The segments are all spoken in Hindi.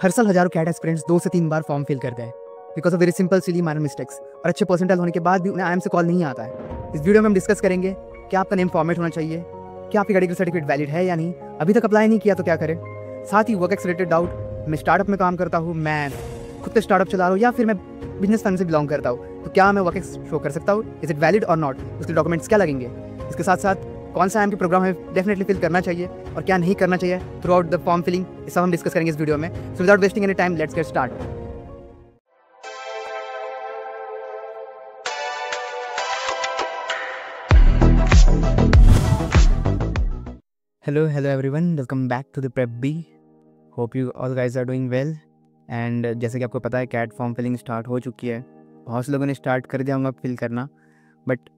हर साल हजारों कैट एस्पिरेंट्स 2 से 3 बार फॉर्म फिल करते हैं because of very simple silly minor mistakes, और अच्छे परसेंटाइल होने के बाद भी उन्हें आईएम से कॉल नहीं आता है। इस वीडियो में हम डिस्कस करेंगे क्या आपका नेम फॉर्मेट होना चाहिए, क्या आपकी कैटेगरी सर्टिफिकेट वैलिड है या नहीं, अभी तक अप्लाई नहीं किया तो क्या करें, साथ ही वर्क एक्स रिलेटेड डाउट, मैं स्टार्टअप में काम करता हूँ, मैं खुद से स्टार्टअप चला रहा हूँ या फिर मैं बिजनेस फंड से बिलोंग करता हूँ, तो क्या मैं वर्क एक्स शो कर सकता हूँ, इज इट वैलिड और नॉट, उसके डॉक्यूमेंट्स क्या लगेंगे, इसके साथ साथ कौन सा आईएम के प्रोग्राम है डेफिनेटली फिल करना चाहिए और क्या नहीं करना चाहिए throughout the form filling, ये सब हम डिस्कस करेंगे इस वीडियो में। So without wasting any time let's get start. Hello everyone, welcome back to the prep B. Hope you all guys are doing well. And जैसे कि आपको पता है कैट फॉर्म फिलिंग स्टार्ट हो चुकी है, बहुत से लोगों ने स्टार्ट कर दिया होगा फिल करना, बट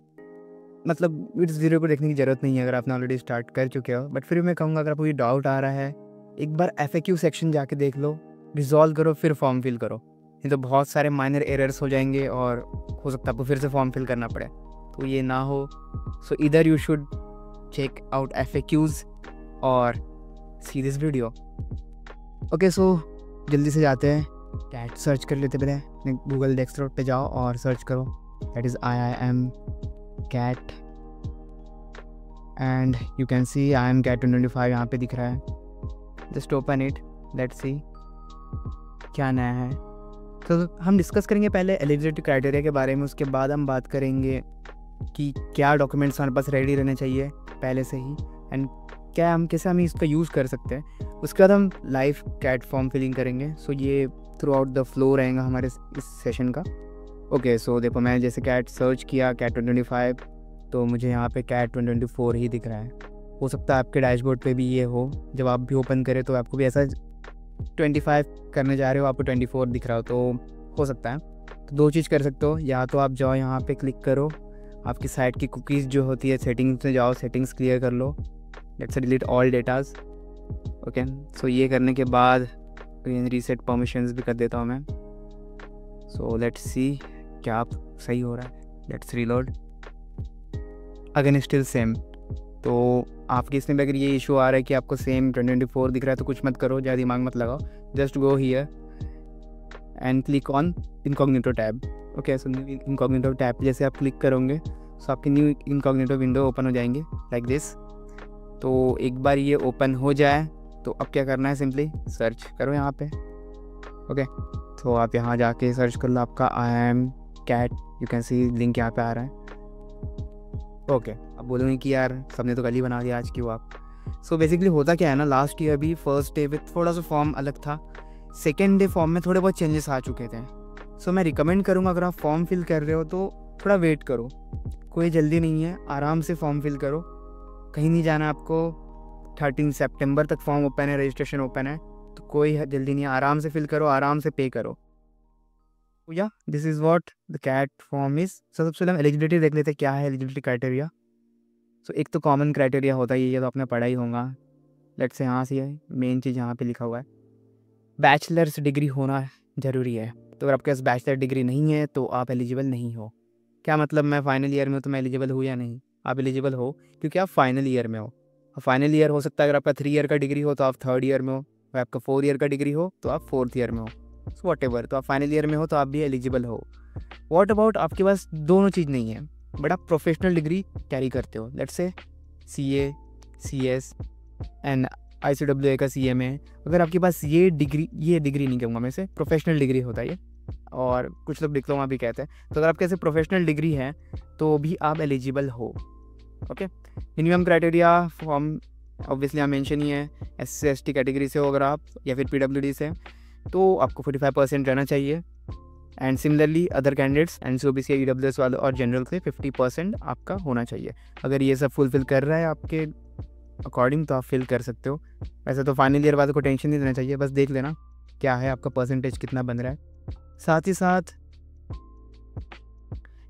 मतलब इस वीडियो को देखने की ज़रूरत नहीं है अगर आपने ऑलरेडी स्टार्ट कर चुके हो। बट फिर मैं कहूँगा अगर आपको ये डाउट आ रहा है, एक बार FAQ सेक्शन जाके देख लो, रिजॉल्व करो, फिर फॉर्म फिल करो, नहीं तो बहुत सारे माइनर एरर्स हो जाएंगे और हो सकता है आपको फिर से फॉर्म फिल करना पड़े, तो ये ना हो। सो इधर you should check out FAQs और see this video. Okay, so जल्दी से जाते हैं, कैट सर्च कर लेते पहले, गूगल डेस्कटॉप पे जाओ और सर्च करो, that is IIM CAT and you can see IIM CAT 2025 यहाँ पे दिख रहा है। Just open it, let's see क्या नया है। तो हम डिस्कस करेंगे पहले एलिजिबिलिटी क्राइटेरिया के बारे में, उसके बाद हम बात करेंगे कि क्या डॉक्यूमेंट्स हमारे पास रेडी रहने चाहिए पहले से ही एंड क्या हम कैसे हम इसका यूज़ कर सकते हैं। उसके बाद हम लाइव कैट फॉर्म फिलिंग करेंगे। सो ये थ्रू आउट द फ्लो रहेगा हमारे इस सेशन का। ओके, सो देखो मैं जैसे कैट सर्च किया कैट 2025, तो मुझे यहाँ पे कैट 2024 ही दिख रहा है। हो सकता है आपके डैशबोर्ड पे भी ये हो, जब आप भी ओपन करें तो आपको भी ऐसा 25 करने जा रहे हो, आपको 24 दिख रहा हो, तो हो सकता है। तो दो चीज़ कर सकते हो, या तो आप जाओ यहाँ पे क्लिक करो, आपकी साइट की कुकीज़ जो होती है सेटिंग्स में जाओ, सेटिंग्स क्लियर कर लो, let's delete all datas. Okay, so ये करने के बाद रीसेट परमिशंस भी कर देता हूँ मैं। सो लेट्स सी क्या आप सही हो रहा है, let's reload. Again still same, तो आपके इसमें भी अगर ये इशू आ रहा है कि आपको सेम 2024 दिख रहा है तो कुछ मत करो, ज़्यादा दिमाग मत लगाओ, just go here and click on incognito tab. Okay, so incognito tab जैसे आप क्लिक करोगे तो आपकी न्यू इनकॉग्निटो विंडो ओपन हो जाएंगे लाइक दिस। तो एक बार ये ओपन हो जाए तो अब क्या करना है, सिंपली सर्च करो यहाँ पे। ओके, तो आप यहाँ जाके सर्च कर लो आपका IIM CAT, you can see link यहाँ पे आ रहा है। ओके, अब बोलोगे कि यार सबने तो कल ही बना दिया, आज क्यों आप। सो बेसिकली होता क्या है ना, लास्ट ईयर भी फर्स्ट डे विथ थोड़ा सा फॉर्म अलग था, सेकेंड डे फॉर्म में थोड़े बहुत चेंजेस आ चुके थे। सो मैं रिकमेंड करूँगा अगर आप फॉर्म फिल कर रहे हो तो थोड़ा वेट करो, कोई जल्दी नहीं है, आराम से फॉर्म फिल करो, कहीं नहीं जाना आपको। 13 सितंबर तक फॉर्म ओपन है, रजिस्ट्रेशन ओपन है, तो कोई जल्दी नहीं है, आराम से फिल करो, आराम से पे करो। या this is what the CAT form is. सबसे पहले हम एलिजिबिलिटी देख लेते हैं, क्या है एलिजिबिलिटी क्राइटेरिया। सो एक तो कॉमन क्राइटेरिया होता है, ये तो आपने पढ़ा ही होगा। लेट्स से यहाँ से मेन चीज़ यहाँ पे लिखा हुआ है, बैचलर्स डिग्री होना ज़रूरी है। तो अगर आपके पास बैचलर डिग्री नहीं है तो आप एलिजिबल नहीं हो। क्या मतलब, मैं फाइनल ईयर में हूँ तो मैं एलिजिबल हूँ या नहीं? आप एलिजिबल हो क्योंकि आप फाइनल ईयर में हो। फाइनल ईयर हो सकता है अगर आपका 3 ईयर का डिग्री हो तो आप 3rd ईयर में हो, अगर आपका 4 ईयर का डिग्री हो तो आप 4th ईयर में हो। सो वॉट एवर, तो आप फाइनल ईयर में हो तो आप भी एलिजिबल हो। वॉट अबाउट आपके पास दोनों चीज़ नहीं है बट आप प्रोफेशनल डिग्री कैरी करते हो, let's say CA, CS and ICWA का CMA। अगर आपके पास ये डिग्री नहीं कहूँगा मैं, इसे प्रोफेशनल डिग्री होता है ये, और कुछ लोग डिप्लोमा भी कहते हैं। तो अगर आपके ऐसे प्रोफेशनल डिग्री है तो भी आप एलिजिबल हो। Okay, minimum criteria form obviously यहाँ मेंशन ही है, SC/ST कैटेगरी से हो अगर आप, या फिर PWD से, तो आपको 45% रहना चाहिए। And similarly other candidates NC, OBC, EWS वाले और जनरल से 50% आपका होना चाहिए। अगर ये सब फुलफिल कर रहा है आपके अकॉर्डिंग तो आप फिल कर सकते हो। वैसे तो फाइनल ईयर वालों को टेंशन नहीं लेना चाहिए, बस देख लेना क्या है आपका परसेंटेज कितना बन रहा है। साथ ही साथ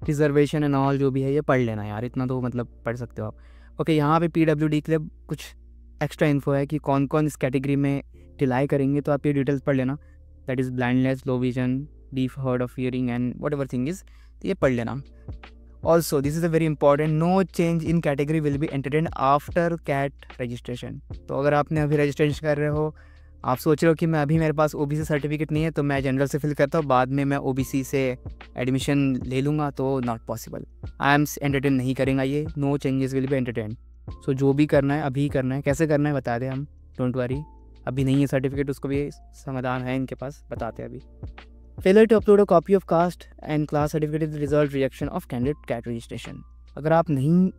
रिजर्वेशन एंड ऑल जो भी है ये पढ़ लेना यार, इतना तो मतलब पढ़ सकते हो आप। ओके, यहाँ पे PWD के लिए कुछ एक्स्ट्रा इन्फो है कि कौन कौन इस कैटेगरी में टिलाई करेंगे, तो आप ये डिटेल्स पढ़ लेना, that is blindness, low vision, deaf hard of hearing and whatever thing is, तो ये पढ़ लेना। Also this is a very important, no change in category will be entertain after CAT registration. तो अगर आपने अभी रजिस्ट्रेशन कर रहे हो आप सोच रहे हो कि मैं अभी मेरे पास ओबीसी सर्टिफिकेट नहीं है तो मैं जनरल से फिल करता हूँ, बाद में मैं ओबीसी से एडमिशन ले लूँगा, तो not possible. I am entertain नहीं करेंगे ये, no changes will be entertain. So जो भी करना है अभी करना है। कैसे करना है बता दें हम, डोंट वरी। अभी नहीं है सर्टिफिकेट, उसको भी समाधान है इनके पास, बताते हैं अभी। Failure to upload a copy of caste and class certificate is result rejection of candidate CAT registration. अगर आप नहीं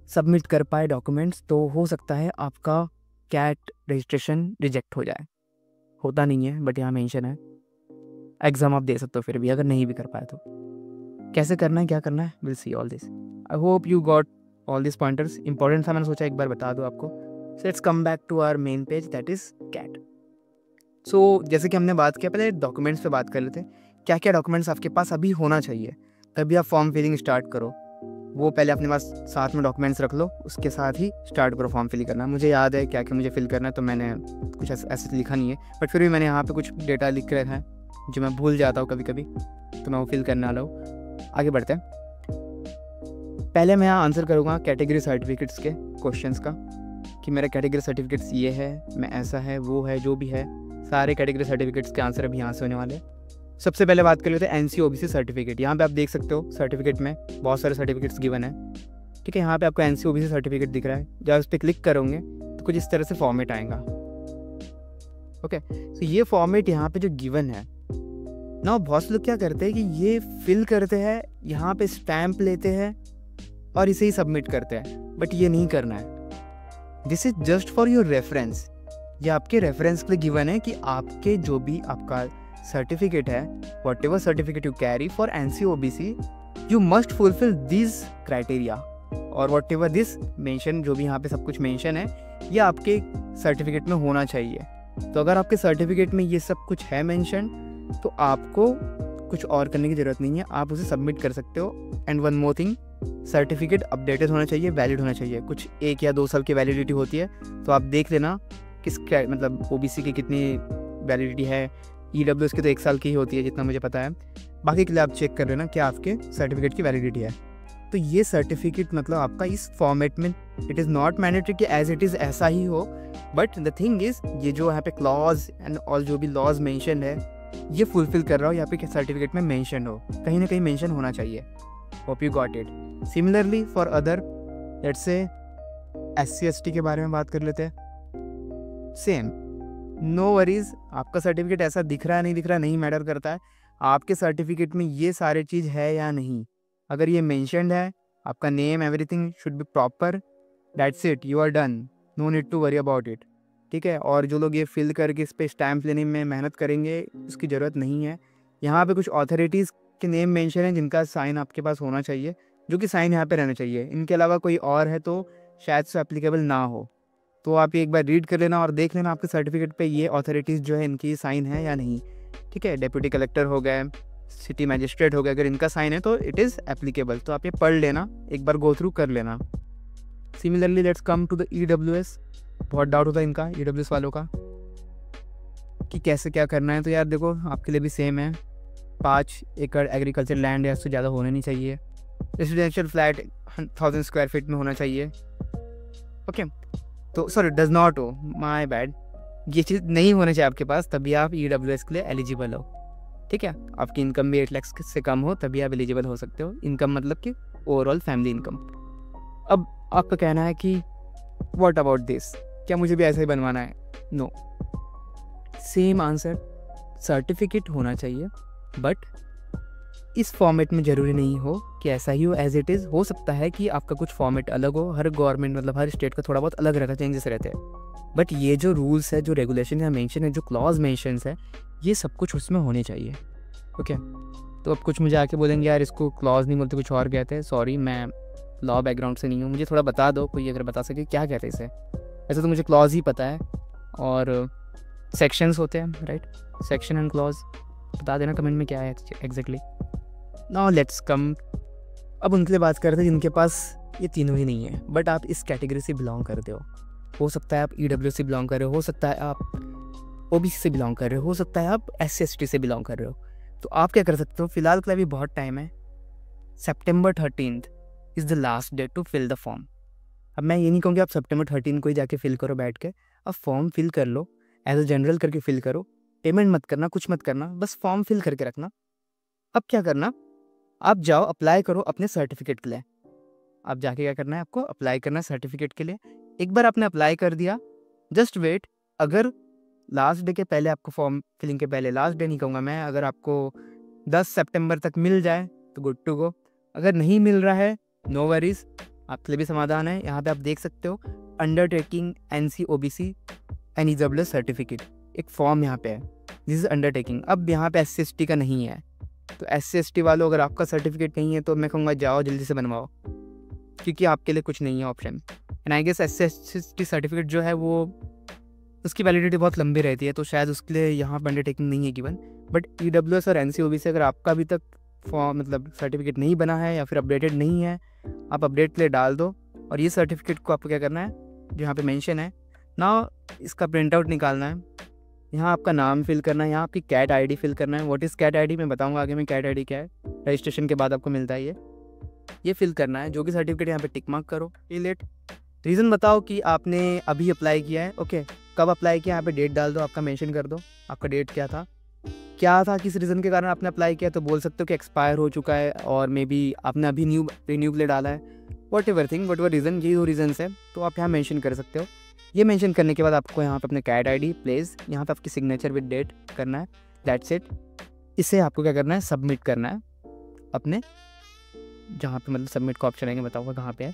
सबमिट कर पाए डॉक्यूमेंट्स तो हो सकता है आपका कैट रजिस्ट्रेशन रिजेक्ट हो जाए। होता नहीं है बट यहाँ मेंशन है। एग्ज़ाम आप दे सकते हो फिर भी अगर नहीं भी कर पाए तो। कैसे करना है, क्या करना है, will see all this. I hope you got all this pointers. Important था, मैंने सोचा एक बार बता दूँ आपको। So let's come back to our main page, that is CAT. So जैसे कि हमने बात किया, पहले डॉक्यूमेंट्स पे बात कर लेते हैं। क्या क्या डॉक्यूमेंट्स आपके पास अभी होना चाहिए तभी आप फॉर्म फिलिंग स्टार्ट करो। वो पहले अपने पास साथ में डॉक्यूमेंट्स रख लो, उसके साथ ही स्टार्ट करो फॉर्म फिल करना। मुझे याद है क्या क्या मुझे फिल करना है, तो मैंने कुछ ऐसे लिखा नहीं है, बट फिर भी मैंने यहाँ पे कुछ डेटा लिख रखा है जो मैं भूल जाता हूँ कभी कभी, तो मैं वो फिल करने वाला हूँ। आगे बढ़ते हैं। पहले मैं यहाँ आंसर करूँगा कैटेगरी सर्टिफिकेट्स के क्वेश्चंस का, कि मेरा कैटेगरी सर्टिफिकेट्स ये है, मैं ऐसा है, वो है, जो भी है, सारे कैटेगरी सर्टिफिकेट्स के आंसर अभी यहाँ से होने वाले हैं। सबसे पहले बात कर लेते हैं एनसी ओबीसी सर्टिफिकेट। यहाँ पे आप देख सकते हो सर्टिफिकेट में बहुत सारे सर्टिफिकेट्स गिवन है, ठीक है। यहाँ पे आपको एनसी ओबीसी सर्टिफिकेट दिख रहा है, जब उस पर क्लिक करोगे तो कुछ इस तरह से फॉर्मेट आएगा। ओके, तो ये फॉर्मेट यहाँ पे जो गिवन है ना, बहुत से लोग क्या करते हैं कि ये फिल करते हैं, यहाँ पे स्टैम्प लेते हैं और इसे ही सबमिट करते हैं, बट ये नहीं करना है। This is just for your reference. ये आपके रेफरेंस के लिए गिवन है कि आपके जो भी आपका सर्टिफिकेट है, what ever certificate you carry for NC OBC, you must fulfil this criteria, और वॉट एवर दिस मेंशन, जो भी यहाँ पे सब कुछ मेंशन है, ये आपके सर्टिफिकेट में होना चाहिए। तो अगर आपके सर्टिफिकेट में ये सब कुछ है मेंशन, तो आपको कुछ और करने की ज़रूरत नहीं है, आप उसे सबमिट कर सकते हो। And one more thing, certificate updated होना चाहिए, वैलिड होना चाहिए। कुछ 1 या 2 साल की वैलिडिटी होती है, तो आप देख लेना किसका, मतलब ओबीसी की कितनी वैलिडिटी है। ईडब्ल्यूएस की तो 1 साल की ही होती है जितना मुझे पता है। बाकी के लिए आप चेक कर लेना क्या आपके सर्टिफिकेट की वैलिडिटी है। तो ये सर्टिफिकेट मतलब आपका इस फॉर्मेट में, इट इज़ नॉट मैंडेटरी कि एज इट इज़ ऐसा ही हो, बट द थिंग इज़ ये जो यहाँ पे क्लॉज एंड ऑल जो भी लॉज मेंशन है, ये फुलफिल कर रहा हो, यहाँ पे सर्टिफिकेट में मेंशन हो, कहीं ना कहीं मेंशन होना चाहिए। Hope you got it. Similarly for other, let's say SC/ST के बारे में बात कर लेते हैं। सेम, नो वरीज, आपका सर्टिफिकेट ऐसा दिख रहा है नहीं दिख रहा नहीं मैटर करता है, आपके सर्टिफिकेट में ये सारे चीज़ है या नहीं। अगर ये मेंशन्ड है, आपका name everything should be proper, that's it, you are done, no need to worry about it, ठीक है। और जो लोग ये फिल करके इस पर स्टैम्प लेने में मेहनत करेंगे, उसकी ज़रूरत नहीं है। यहाँ पे कुछ ऑथोरिटीज़ के नेम मेंशन है जिनका साइन आपके पास होना चाहिए, जो कि साइन यहाँ पे रहना चाहिए। इनके अलावा कोई और है तो शायद से एप्लीकेबल ना हो, तो आप एक बार रीड कर लेना और देख लेना आपके सर्टिफिकेट पे ये ऑथोरिटीज़ जो है इनकी साइन है या नहीं, ठीक है। डेप्यूटी कलेक्टर हो गए, सिटी मैजिस्ट्रेट हो गए, अगर इनका साइन है तो इट इज़ एप्लीकेबल, तो आप ये पढ़ लेना, एक बार गो थ्रू कर लेना। Similarly let's come to the EWS। बहुत डाउट होता है इनका, EWS वालों का, कि कैसे क्या करना है। तो यार देखो, आपके लिए भी सेम है, 5 एकड़ एग्रीकल्चर लैंड या उससे ज़्यादा होने नहीं चाहिए, रेजिडेंशियल फ्लैट 1000 स्क्वायर फीट में होना चाहिए। ओके, तो सॉरी, डज नॉट हो, माय बैड, ये चीज़ नहीं होना चाहिए आपके पास, तभी आप EWS के लिए एलिजिबल हो, ठीक है। आपकी इनकम भी 8 लाख से कम हो तभी आप एलिजिबल हो सकते हो। इनकम मतलब कि ओवरऑल फैमिली इनकम। अब आपका कहना है कि व्हाट अबाउट दिस, क्या मुझे भी ऐसा ही बनवाना है? नो, सेम आंसर, सर्टिफिकेट होना चाहिए, बट इस फॉर्मेट में ज़रूरी नहीं हो कि ऐसा ही हो एज इट इज़। हो सकता है कि आपका कुछ फॉर्मेट अलग हो, हर गवर्नमेंट मतलब हर स्टेट का थोड़ा बहुत अलग रहता है, चेंजेस रहते हैं, बट ये जो रूल्स है, जो रेगुलेशन या मेंशन है, जो क्लॉज मेंशंस है, ये सब कुछ उसमें होने चाहिए। ओके, तो अब कुछ मुझे आके बोलेंगे यार इसको क्लॉज नहीं बोलते, कुछ और कहते हैं। सॉरी, मैं लॉ बैकग्राउंड से नहीं हूँ, मुझे थोड़ा बता दो, कोई अगर बता सके क्या कहते हैं इसे। ऐसे तो मुझे क्लॉज ही पता है, और सेक्शंस होते हैं, राइट, सेक्शन एंड क्लॉज, बता देना कमेंट में क्या है एग्जैक्टली। नाउ लेट्स कम, अब उनके लिए बात करते हैं जिनके पास ये तीनों ही नहीं है, बट आप इस कैटेगरी से बिलोंग करते हो सकता है आप EWS से बिलोंग कर रहे हो सकता है आप OBC से बिलोंग कर रहे हो सकता है आप SC/ST से बिलोंग कर रहे हो। तो आप क्या कर सकते हो, फिलहाल के लिए भी बहुत टाइम है, September 13th is the last date to fill the form. अब मैं ये नहीं कहूँगी आप September 13 को ही जाके फिल करो बैठ के, अब फॉर्म फिल कर लो एज अ जनरल करके फिल करो, पेमेंट मत करना, कुछ मत करना, बस फॉर्म फिल करके रखना। अब क्या करना, आप जाओ अप्लाई करो अपने सर्टिफिकेट के लिए। आप जाके क्या करना है, आपको अप्लाई करना है सर्टिफिकेट के लिए। एक बार आपने अप्लाई कर दिया, जस्ट वेट। अगर लास्ट डे के पहले आपको फॉर्म फिलिंग के पहले, लास्ट डे नहीं कहूँगा मैं, अगर आपको 10 सितंबर तक मिल जाए तो गुड टू गो। अगर नहीं मिल रहा है, नो वरीज, आपके लिए भी समाधान है। यहाँ पे आप देख सकते हो undertaking NC-OBC and EWS certificate, एक फॉर्म यहाँ पे है, दिस इज अंडरटेकिंग। अब यहाँ पे SC/ST का नहीं है, तो SC/ST वालों अगर आपका सर्टिफिकेट नहीं है तो मैं कहूँगा जाओ जल्दी से बनवाओ, क्योंकि आपके लिए कुछ नहीं है option. And I guess SC/ST certificate जो है वो उसकी वैलिडिटी बहुत लंबी रहती है, तो शायद उसके लिए यहाँ पर अंडरटेकिंग नहीं है गिवन। बट EWS और NC-OBC अगर आपका अभी तक फॉर्म मतलब सर्टिफिकेट नहीं बना है या फिर अपडेटेड नहीं है, आप अपडेट के लिए डाल दो। और ये सर्टिफिकेट को आपको क्या करना है, जो यहाँ पे मेंशन है ना, इसका प्रिंट आउट निकालना है। यहाँ आपका नाम फिल करना है, यहाँ आपकी कैट ID फिल करना है। व्हाट इज़ कैट ID मैं बताऊँगा आगे में, कैट ID क्या है, रजिस्ट्रेशन के बाद आपको मिलता है ये फिल करना है। जो कि सर्टिफिकेट यहाँ पे टिक मार्क करो, फिल इट। रीज़न बताओ कि आपने अभी अप्लाई किया है, ओके, कब अप्लाई किया, यहाँ पे डेट डाल दो, आपका मेंशन कर दो, आपका डेट क्या था, किस रीज़न के कारण आपने अप्लाई किया। तो बोल सकते हो कि एक्सपायर हो चुका है, और मे बी आपने अभी रिन्यू के लिए डाला है, वट एवर रीज़न, ये 2 रीजन्स है, तो आप यहाँ मेंशन कर सकते हो। ये मेंशन करने के बाद आपको यहाँ पे अपने कैट ID प्लेस, यहाँ पे आपकी सिग्नेचर विद डेट करना है, दैट्स इट। इसे आपको क्या करना है, सबमिट करना है अपने जहाँ पे मतलब सबमिट का ऑप्शन आएंगे, बताऊँगा कहाँ पे है।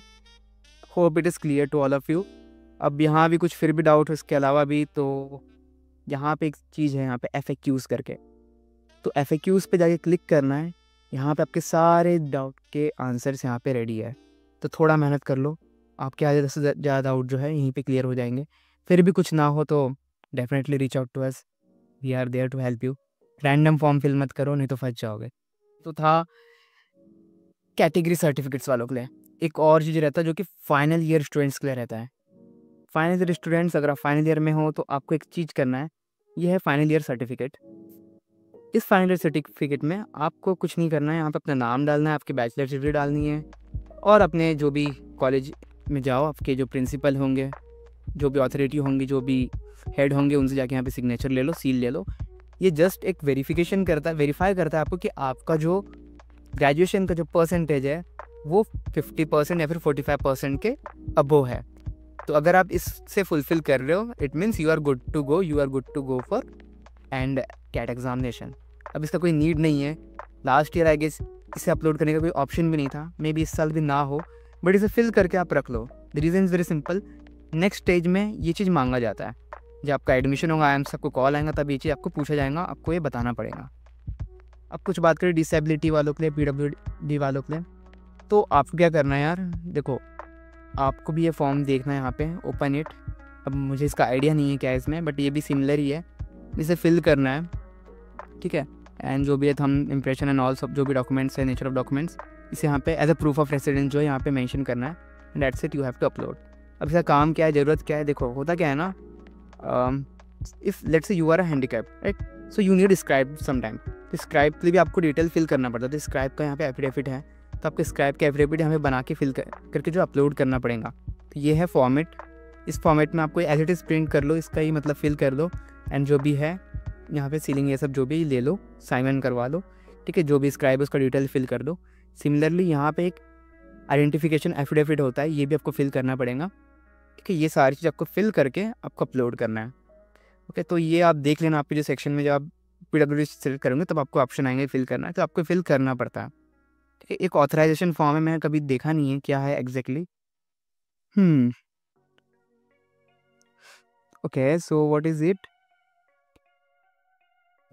Hope it is clear to all of you. अब यहाँ भी कुछ फिर भी डाउट हो इसके अलावा भी, तो यहाँ पे एक चीज़ है, यहाँ पे FAQs करके, तो FAQs पे जाके क्लिक करना है। यहाँ पे आपके सारे डाउट के आंसर्स यहाँ पे रेडी है, तो थोड़ा मेहनत कर लो, आपके आधे से ज़्यादा डाउट जो है यहीं पे क्लियर हो जाएंगे। फिर भी कुछ ना हो तो definitely reach out to us, we are there to help you. Random form fill मत करो, नहीं तो फंस जाओगे। तो था कैटेगरी सर्टिफिकेट्स वालों के लिए। एक और चीज़ रहता है जो कि फाइनल ईयर स्टूडेंट्स के लिए रहता है। फाइनल ईयर स्टूडेंट्स, अगर आप फाइनल ईयर में हो तो आपको एक चीज़ करना है, ये है फाइनल ईयर सर्टिफिकेट। इस फाइनल ईयर सर्टिफिकेट में आपको कुछ नहीं करना है, यहाँ पे अपना नाम डालना है, आपकी बैचलर डिग्री डालनी है, और अपने जो भी कॉलेज में जाओ, आपके जो प्रिंसिपल होंगे, जो भी अथॉरिटी होंगी, जो भी हेड होंगे, उनसे जाके यहाँ पे सिग्नेचर ले लो, सील ले लो। ये जस्ट एक वेरीफाई करता है आपको कि आपका जो ग्रेजुएशन का जो परसेंटेज है वो 50% या फिर 45% के अबोव है। तो अगर आप इससे फुलफिल कर रहे हो, it means you are good to go for and CAT examination. अब इसका कोई नीड नहीं है, लास्ट ईयर आई गेस इसे अपलोड करने का कोई ऑप्शन भी नहीं था, मे बी इस साल भी ना हो, बट इसे फिल करके आप रख लो। The reason is very simple, next stage में ये चीज़ मांगा जाता है। जब आपका एडमिशन होगा, IIMS आपको कॉल आएगा, तब ये चीज़ आपको पूछा जाएगा, आपको ये बताना पड़ेगा। अब कुछ बात करें डिसेबिलिटी वालों के लिए, PWD वालों के लिए, तो आपको क्या करना है यार, देखो आपको भी ये फॉर्म देखना है, यहाँ पे ओपन इट। अब मुझे इसका आइडिया नहीं है क्या है इसमें, बट ये भी सिमिलर ही है, इसे फिल करना है, ठीक है। एंड जो भी है थम इम्प्रेशन एंड ऑल सब जो भी डॉक्यूमेंट्स है, नेचर ऑफ डॉक्यूमेंट्स, इसे यहाँ पे as a proof of residence जो है यहाँ पे मेंशन करना है, and that's it, you have to upload. अब इसका काम क्या है, ज़रूरत क्या है, देखो होता क्या है ना, if let's say you are a handicap, right, so you need scribe some time. तो स्क्राइब के लिए भी आपको डिटेल फिल करना पड़ता है, तो स्क्राइब का यहाँ पे एफिडेविट है, तो आपके स्क्राइब के एफिडेविट हमें बना के फिल करके जो अपलोड करना पड़ेगा। तो ये है फॉर्मेट, इस फॉर्मेट में आपको एज इट इज़ प्रिंट कर लो, इसका ही मतलब फिल कर दो, एंड जो भी है यहाँ पे सीलिंग ये सब जो भी ले लो, साइन करवा लो, ठीक है। जो भी स्क्राइब उसका डिटेल फिल कर दो। सिमिलरली यहाँ पे एक आइडेंटिफिकेशन एफिडेविट होता है, ये भी आपको फिल करना पड़ेगा, ठीक है। ये सारी चीज़ आपको फिल करके आपको अपलोड करना है, ओके। तो ये आप देख लेना, आपके जो सेक्शन में जब आप PWD सेलेक्ट करोगे तब आपको ऑप्शन आएंगे फिल करना है, तो आपको फिल करना पड़ता है, ठीक है। एक ऑथराइजेशन फॉर्म है, मैंने कभी देखा नहीं है क्या है exactly, okay, so what is it,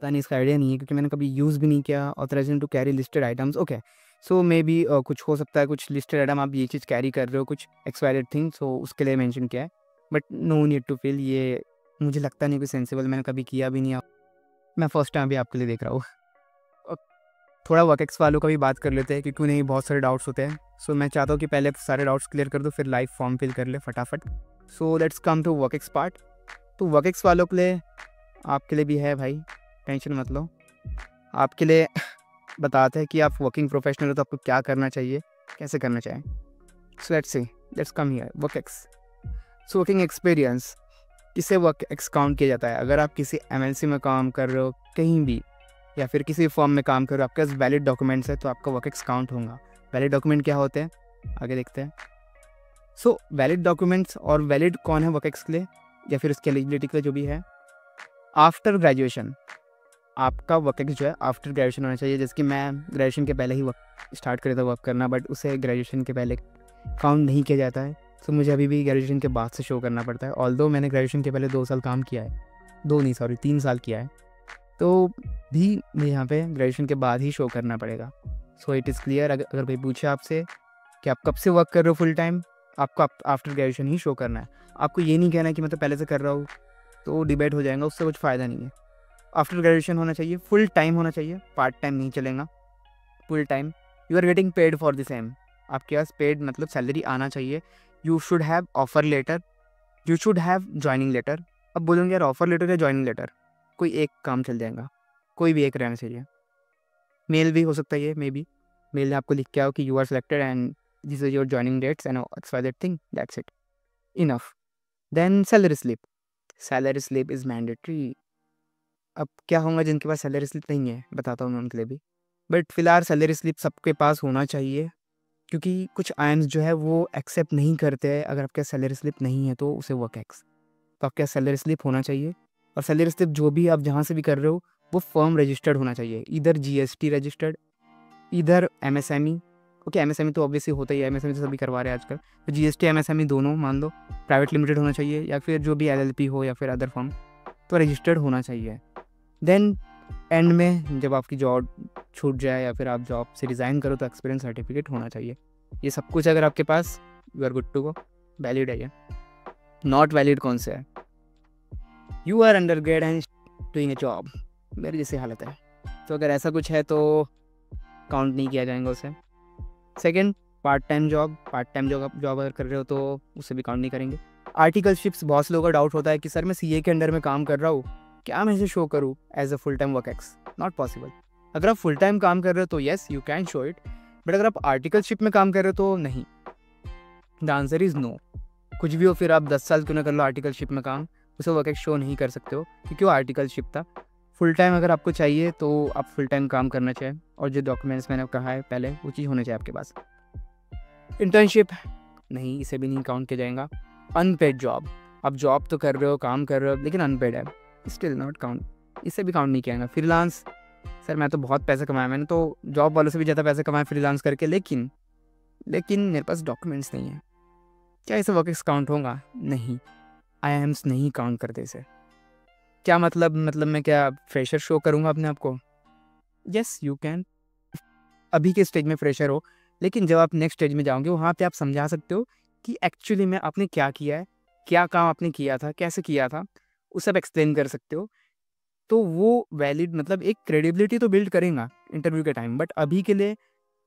पता नहीं, इसका आइडिया नहीं है क्योंकि मैंने कभी यूज़ भी नहीं किया। Authorisation to carry listed items, okay, so maybe कुछ हो सकता है, कुछ लिस्टेड आइटम आप ये चीज़ कैरी कर रहे हो, कुछ एक्सपायर्ड थिंग, सो उसके लिए मेंशन किया है, but no need to fill. ये मुझे लगता नहीं कोई सेंसिबल, मैंने कभी किया भी नहीं, मैं फर्स्ट टाइम भी आपके लिए देख रहा हूँ। थोड़ा वर्कएक्स वालों का भी बात कर लेते हैं क्योंकि उन्हें बहुत सारे डाउट्स होते हैं, सो मैं चाहता हूँ कि पहले सारे डाउट्स क्लियर कर दो, फिर लाइव फॉर्म फिल कर ले फटाफट। So let's come to work ex part. तो वर्कएक्स वालों के लिए, आपके लिए भी है भाई, टेंशन मत लो, आपके लिए बताते हैं कि आप वर्किंग प्रोफेशनल हो तो आपको क्या करना चाहिए, कैसे करना चाहिए। So let's see, let's come here work ex. So working experience, किसे वर्क एक्स काउंट किया जाता है? अगर आप किसी एमएनसी में काम कर रहे हो कहीं भी, या फिर किसी फॉर्म में काम कर रहे हो, आपके पास वैलिड डॉक्यूमेंट्स है तो आपका वर्क एक्स काउंट होगा। वैलिड डॉक्यूमेंट क्या होते हैं आगे देखते हैं। सो वैलिड डॉक्यूमेंट्स, और वैलिड कौन है वर्क एक्स के लिए या फिर उसकी एलिजिबिलिटी के लिए जो भी है, आफ्टर ग्रेजुएशन आपका वर्क एक्स जो है आफ्टर ग्रेजुएशन होना चाहिए। जैसे कि मैं ग्रेजुएशन के पहले ही वर्क स्टार्ट कर था वर्क करना, बट उसे ग्रेजुएशन के पहले काउंट नहीं किया जाता है। तो मुझे अभी भी ग्रेजुएशन के बाद से शो करना पड़ता है। ऑल्दो मैंने ग्रेजुएशन के पहले 2 साल काम किया है, 3 साल किया है, तो भी मुझे यहाँ पे ग्रेजुएशन के बाद ही शो करना पड़ेगा। So it is clear. अगर कोई पूछे आपसे कि आप कब से वर्क कर रहे हो फुल टाइम, आपको आफ्टर ग्रेजुएशन ही शो करना है। आपको ये नहीं कहना है कि मैं तो पहले से कर रहा हूँ, तो डिबेट हो जाएगा, उससे कुछ फ़ायदा नहीं है। आफ्टर ग्रेजुएशन होना चाहिए, फुल टाइम होना चाहिए, पार्ट टाइम नहीं चलेगा, full time. You are getting paid for the same, आपके पास पेड मतलब सैलरी आना चाहिए। You should have offer letter, you should have joining letter. अब बोलेंगे यार ऑफर लेटर या ज्वाइनिंग लेटर, कोई एक काम चल जाएगा, कोई भी एक रहना चाहिए। मेल भी हो सकता है ये, मे बी मेल में आपको लिख के आओ कि you are selected and this is your joining dates and X Y that thing, that's it, enough. Then salary slip, salary slip is mandatory. अब क्या होगा जिनके पास सैलरी स्लिप नहीं है, बताता हूँ मैं उनके लिए भी, बट फिलहाल सैलरी स्लिप सबके पास होना चाहिए, क्योंकि कुछ आयम्स जो है वो एक्सेप्ट नहीं करते हैं अगर आपके सैलरी स्लिप नहीं है तो उसे वर्क एक्स, तो आपके सैलरी स्लिप होना चाहिए। और सैलरी स्लिप जो भी आप जहाँ से भी कर रहे हो वो फर्म रजिस्टर्ड होना चाहिए, इधर जीएसटी रजिस्टर्ड, इधर एमएसएमई। ओके, एमएसएमई तो ऑब्वियसली होता ही है, एमएसएमई तो सभी करवा रहे हैं आजकल, तो जीएसटी एमएसएमई दोनों मान लो, प्राइवेट लिमिटेड होना चाहिए या फिर जो भी एलएलपी हो या फिर अदर फर्म, तो रजिस्टर्ड होना चाहिए। देन एंड में जब आपकी जॉब छूट जाए या फिर आप जॉब से रिज़ाइन करो तो एक्सपीरियंस सर्टिफिकेट होना चाहिए। ये सब कुछ अगर आपके पास, you are good to go, valid है ये। नॉट वैलिड कौन से है? You are undergrad and doing a job, मेरी जैसी हालत है, तो अगर ऐसा कुछ है तो काउंट नहीं किया जाएगा उसे। सेकेंड, पार्ट टाइम जॉब अगर कर रहे हो तो उसे भी काउंट नहीं करेंगे। आर्टिकलशिप्स, बहुत से लोगों का डाउट होता है कि सर मैं सीए के अंडर में काम कर रहा हूँ, क्या मैं इसे शो करूँ as a full time work ex? Not possible. अगर आप फुल टाइम काम कर रहे हो तो yes you can show it, but अगर आप आर्टिकलशिप में काम कर रहे हो तो नहीं। The answer is no. कुछ भी हो, फिर आप 10 साल क्यों ना कर लो आर्टिकलशिप में काम, उसे वर्क एक्स शो नहीं कर सकते हो क्योंकि वो आर्टिकलशिप था। फुल टाइम अगर आपको चाहिए तो आप फुल टाइम काम करना चाहिए, और जो डॉक्यूमेंट्स मैंने कहा है पहले वो चीज़ होने चाहिए आपके पास। इंटर्नशिप नहीं, इसे भी नहीं काउंट किया जाएगा। अनपेड जॉब, आप जॉब तो कर रहे हो, काम कर रहे हो, लेकिन अनपेड है, स्टिल नॉट काउंट, इसे भी काउंट नहीं किया जाएगा। फ्रीलांस, सर मैं तो बहुत पैसे कमाया, मैंने तो जॉब वालों से भी ज़्यादा पैसे कमाए फ्रीलांस करके, लेकिन मेरे पास डॉक्यूमेंट्स नहीं है, क्या इसे वर्क एक्स काउंट होगा? नहीं, आईएम्स नहीं काउंट करते इसे। क्या मतलब मैं क्या फ्रेशर शो करूँगा अपने आप को? यस यू कैन, अभी के स्टेज में फ्रेशर हो, लेकिन जब आप नेक्स्ट स्टेज में जाओगे वहाँ पे आप समझा सकते हो कि एक्चुअली में आपने क्या किया है, क्या काम आपने किया था, कैसे किया था, उसे आप एक्सप्लेन कर सकते हो। तो वो वैलिड मतलब एक क्रेडिबिलिटी तो बिल्ड करेगा इंटरव्यू के टाइम, बट अभी के लिए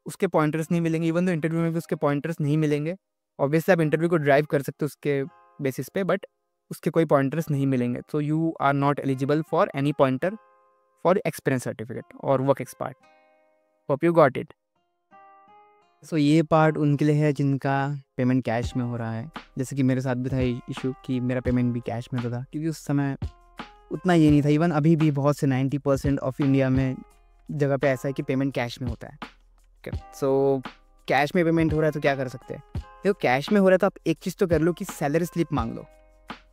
उसके पॉइंटर्स नहीं मिलेंगे। इवन तो इंटरव्यू में भी उसके पॉइंटर्स नहीं मिलेंगे। ऑब्वियसली आप इंटरव्यू को ड्राइव कर सकते हो उसके बेसिस पे, बट उसके कोई पॉइंटर्स नहीं मिलेंगे। So you are not eligible for any pointer for experience certificate और work expert. Hope you got it. So ये पार्ट उनके लिए है जिनका पेमेंट कैश में हो रहा है, जैसे कि मेरे साथ भी था इशू कि मेरा पेमेंट भी कैश में होता था, क्योंकि उस समय उतना ये नहीं था। इवन अभी भी बहुत से 90% ऑफ इंडिया में जगह पे ऐसा है कि पेमेंट कैश में होता है। ओके, सो कैश में पेमेंट हो रहा है तो क्या कर सकते हैं? देखो, कैश में हो रहा है तो आप एक चीज़ तो कर लो कि सैलरी स्लिप मांग लो,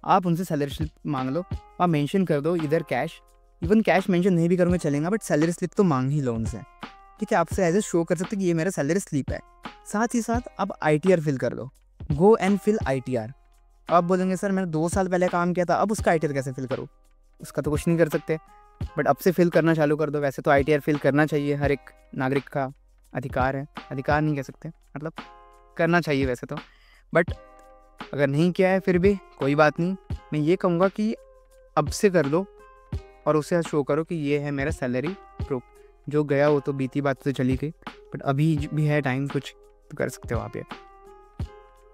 आप उनसे सैलरी स्लिप मांग लो, आप मेंशन कर दो इधर कैश, इवन कैश मेंशन नहीं भी करोगे चलेगा, बट सैलरी स्लिप तो मांग ही लो उनसे। ठीक है, आपसे एज ए शो कर सकते कि ये मेरा सैलरी स्लिप है। साथ ही साथ आप ITR फिल कर दो, गो एंड फिल ITR। आप बोलेंगे सर मैंने 2 साल पहले काम किया था, अब उसका ITR कैसे फिल करूँ? उसका तो कुछ नहीं कर सकते, बट अब से फिल करना चालू कर दो। वैसे तो ITR फिल करना चाहिए, हर एक नागरिक का अधिकार है, अधिकार नहीं कह सकते, मतलब करना चाहिए वैसे तो, बट अगर नहीं किया है फिर भी कोई बात नहीं। मैं ये कहूँगा कि अब से कर दो और उसे शो करो कि ये है मेरा सैलरी प्रूफ। जो गया वो तो बीती बात तो चली गई, बट अभी भी है टाइम, कुछ तो कर सकते हो आप ये।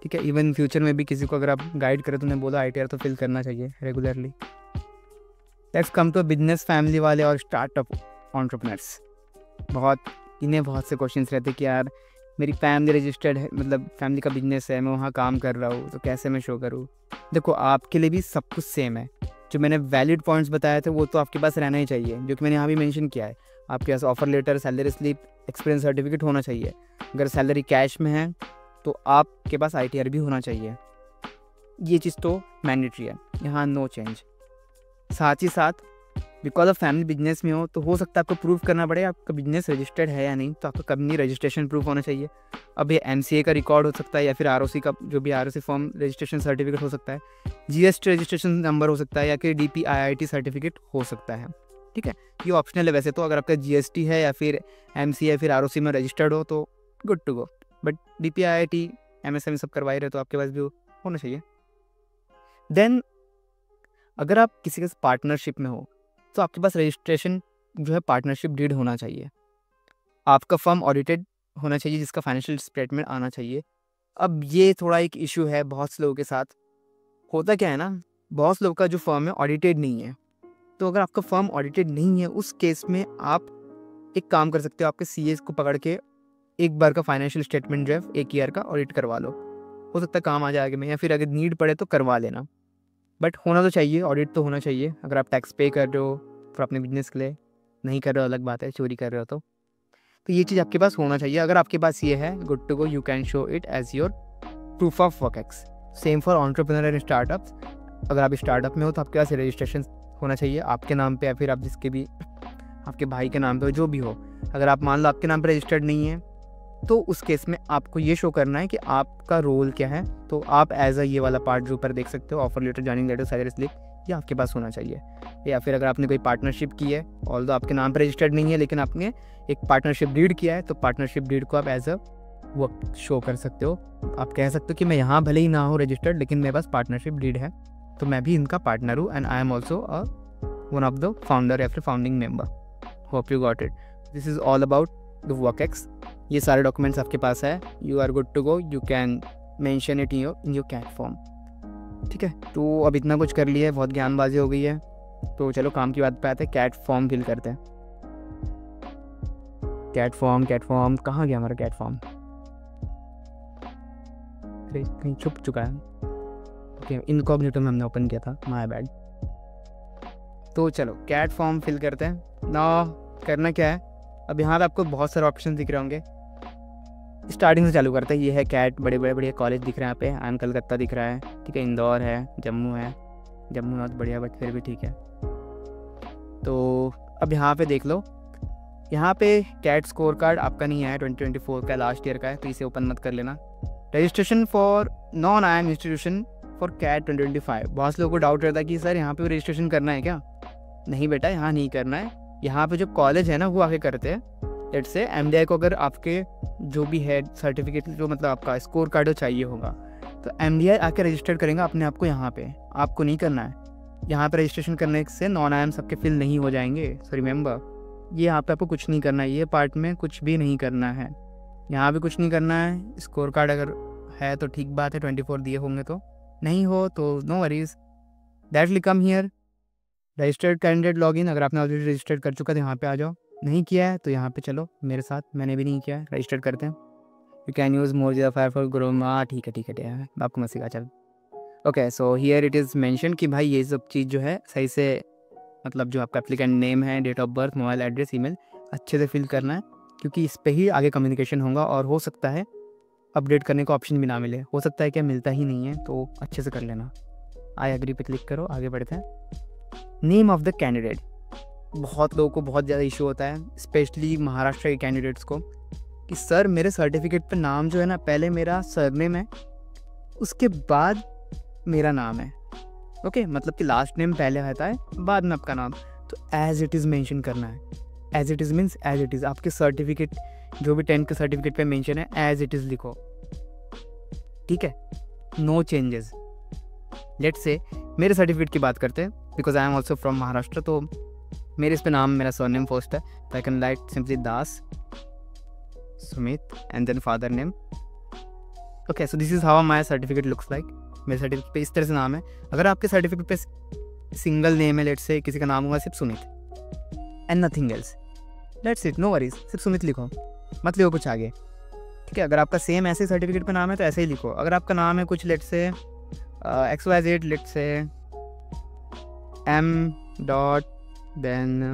ठीक है, इवन फ्यूचर में भी किसी को अगर आप गाइड करें तो उन्हें बोला ITR तो फिल करना चाहिए regularly. Let's come to business family वाले और स्टार्टअप एंटरप्रेन्योर्स। इन्हें बहुत से क्वेश्चंस रहते कि यार मेरी फैमिली रजिस्टर्ड है, मतलब फैमिली का बिजनेस है, मैं वहाँ काम कर रहा हूँ, तो कैसे मैं शो करूँ? देखो आपके लिए भी सब कुछ सेम है। जो मैंने वैलिड पॉइंट्स बताए थे वो तो आपके पास रहना ही चाहिए, जो कि मैंने यहाँ भी मेंशन किया है। आपके पास offer letter, salary slip, experience certificate होना चाहिए। अगर सैलरी कैश में है तो आपके पास ITR भी होना चाहिए। ये चीज़ तो मैंडेटरी है, यहाँ नो चेंज। साथ ही साथ बिकॉज ऑफ फैमिली बिजनेस में हो सकता है आपको प्रूव करना पड़े आपका बिजनेस रजिस्टर्ड है या नहीं, तो आपका कंपनी रजिस्ट्रेशन प्रूफ होना चाहिए। अब ये MCA का रिकॉर्ड हो सकता है, या फिर ROC का जो भी ROC फॉर्म रजिस्ट्रेशन सर्टिफिकेट हो सकता है, GST रजिस्ट्रेशन नंबर हो सकता है, या फिर DPIIT सर्टिफिकेट हो सकता है। ठीक है, ये ऑप्शनल है वैसे तो। अगर आपका GST है या फिर MCA या फिर ROC में रजिस्टर्ड हो तो good to go, but DPIIT MSME सब करवा ही रहे तो आपके पास भी होना चाहिए। देन अगर आप किसी के पार्टनरशिप में हो तो आपके पास रजिस्ट्रेशन जो है पार्टनरशिप डीड होना चाहिए। आपका फर्म ऑडिटेड होना चाहिए, जिसका फाइनेंशियल स्टेटमेंट आना चाहिए। अब ये थोड़ा एक इशू है बहुत से लोगों के साथ। होता क्या है ना, बहुत से लोगों का जो फर्म है ऑडिटेड नहीं है। तो अगर आपका फर्म ऑडिटेड नहीं है, उस केस में आप एक काम कर सकते हो, आपके CA को पकड़ के एक बार का फाइनेंशियल स्टेटमेंट जो है 1 ईयर का ऑडिट करवा लो। हो सकता है काम आ जाए आगे में, या फिर अगर नीड पड़े तो करवा लेना। बट होना तो चाहिए, ऑडिट तो होना चाहिए। अगर आप टैक्स पे कर रहे हो फिर अपने बिजनेस के लिए, नहीं कर रहे हो अलग बात है, चोरी कर रहे हो तो ये चीज़ आपके पास होना चाहिए। अगर आपके पास ये है, good to go, you can show it as your proof of work ex. Same for entrepreneur and startups. अगर आप स्टार्टअप में हो तो आपके पास रजिस्ट्रेशन होना चाहिए आपके नाम पे, या फिर आप जिसके भी आपके भाई के नाम पे हो, जो भी हो। अगर आप मान लो आपके नाम पे रजिस्टर्ड नहीं है तो उस केस में आपको ये शो करना है कि आपका रोल क्या है। तो आप एज ये वाला पार्ट जो ऊपर देख सकते हो, offer letter, joining letter, salary slip, ये आपके पास होना चाहिए। या फिर अगर आपने कोई पार्टनरशिप की है, ऑल्दो आपके नाम पर रजिस्टर्ड नहीं है, लेकिन आपने एक पार्टनरशिप डीड किया है, तो पार्टनरशिप डीड को आप एज वो शो कर सकते हो। आप कह सकते हो कि मैं यहाँ भले ही ना हो रजिस्टर्ड, लेकिन मेरे पास पार्टनरशिप डीड है, तो मैं भी इनका पार्टनर हूँ, and I am also one of the founder या फिर founding member. Hope you got it. This is all about the work ex. ये सारे डॉक्यूमेंट्स आपके पास है, you are good to go, you can mention it in your CAT form. ठीक है, तो अब इतना कुछ कर लिया है, बहुत ज्ञानबाजी हो गई है, तो चलो काम की बात पे आते हैं। कैट फॉर्म फिल करते हैं। कैट फॉर्म कहाँ गया हमारा कैट फॉर्म? अरे कहीं छुप चुका है। ओके, इनकॉग्निटो में हमने ओपन किया था, माय बैड। तो चलो कैट फॉर्म फिल करते हैं ना। करना क्या है, अब यहाँ पे आपको बहुत सारे ऑप्शन दिख रहे होंगे। स्टार्टिंग से चालू करते हैं। ये है कैट, बड़े बढ़िया कॉलेज दिख रहे हैं यहाँ पे। आई एम कलकत्ता दिख रहा है, ठीक है, इंदौर है, जम्मू है। जम्मू बहुत बढ़िया, बट फिर भी ठीक है। तो अब यहाँ पे देख लो, यहाँ पे कैट स्कोर कार्ड आपका नहीं आया, 2024 का, लास्ट ईयर का है, तो इसे ओपन मत कर लेना। Registration for non IIM institution for CAT 2025। बहुत से लोगों को डाउट रहता है कि सर यहाँ पे रजिस्ट्रेशन करना है क्या? नहीं बेटा, यहाँ नहीं करना है। यहाँ पे जो कॉलेज है ना वो आके करते हैं। लेट्स से MDI को अगर आपके जो भी है सर्टिफिकेट, जो मतलब आपका स्कोर कार्ड चाहिए होगा, तो MDI आके रजिस्टर करेंगे अपने आप को यहाँ पे, आपको नहीं करना है। यहाँ पे रजिस्ट्रेशन करने से नॉन IIM सबके फिल नहीं हो जाएंगे। सो रिमेंबर, ये यहाँ पे आपको कुछ नहीं करना है, ये पार्ट में कुछ भी नहीं करना है, यहाँ पे कुछ नहीं करना है। स्कोर कार्ड अगर है तो ठीक बात है, 24 दिए होंगे, तो नहीं हो तो no worries, directly come here. Registered candidate login, अगर आपने ऑलरेडी रजिस्टर्ड कर चुका है तो यहाँ पे आ जाओ, नहीं किया है तो यहाँ पे चलो मेरे साथ, मैंने भी नहीं किया है, रजिस्टर्ड करते हैं। You can use Mozilla Firefox Chrome, ठीक है, आपको मैं सिखा चल। Okay, so here it is mention कि भाई ये सब चीज़ जो है सही से, मतलब जो आपका एप्लीकेंट नेम है, date of birth, mobile address, email अच्छे से फिल करना है, क्योंकि इस पे ही आगे कम्युनिकेशन होगा। और हो सकता है अपडेट करने का ऑप्शन भी ना मिले, हो सकता है क्या मिलता ही नहीं है, तो अच्छे से कर लेना। आई एग्री पे क्लिक करो, आगे बढ़ते हैं। नेम ऑफ द कैंडिडेट, बहुत लोगों को बहुत ज़्यादा इशू होता है, स्पेशली महाराष्ट्र के कैंडिडेट्स को, कि सर मेरे सर्टिफिकेट पे नाम जो है ना, पहले मेरा सरनेम है, उसके बाद मेरा नाम है। ओके, मतलब कि लास्ट नेम पहले आता है, बाद में आपका नाम। तो एज इट इज़ मेंशन करना है। As it is means as it is, आपके सर्टिफिकेट जो भी 10 के सर्टिफिकेट पे मेंशन है, एज इट इज़ लिखो, ठीक है, नो चेंजेस। लेट्स से मेरे सर्टिफिकेट की बात करते हैं, because I am also from Maharashtra, तो मेरे इस पे नाम, मेरा सरनेम फर्स्ट है, तो I can write simply Das Sumit and then father name. Okay, so this is how my certificate looks like. मेरे सर्टिफिकेट पे इस तरह से नाम है। अगर आपके सर्टिफिकेट पे सिंगल नेम है, लेट्स से किसी का नाम होगा सिर्फ Sumit and nothing else, let's it, no worries, सिर्फ सुमित लिखो, मत लिखो कुछ आगे, ठीक है। अगर आपका सेम ऐसे सर्टिफिकेट पे नाम है तो ऐसे ही लिखो। अगर आपका नाम है कुछ लेट से XYZ, लेट से M डॉट देन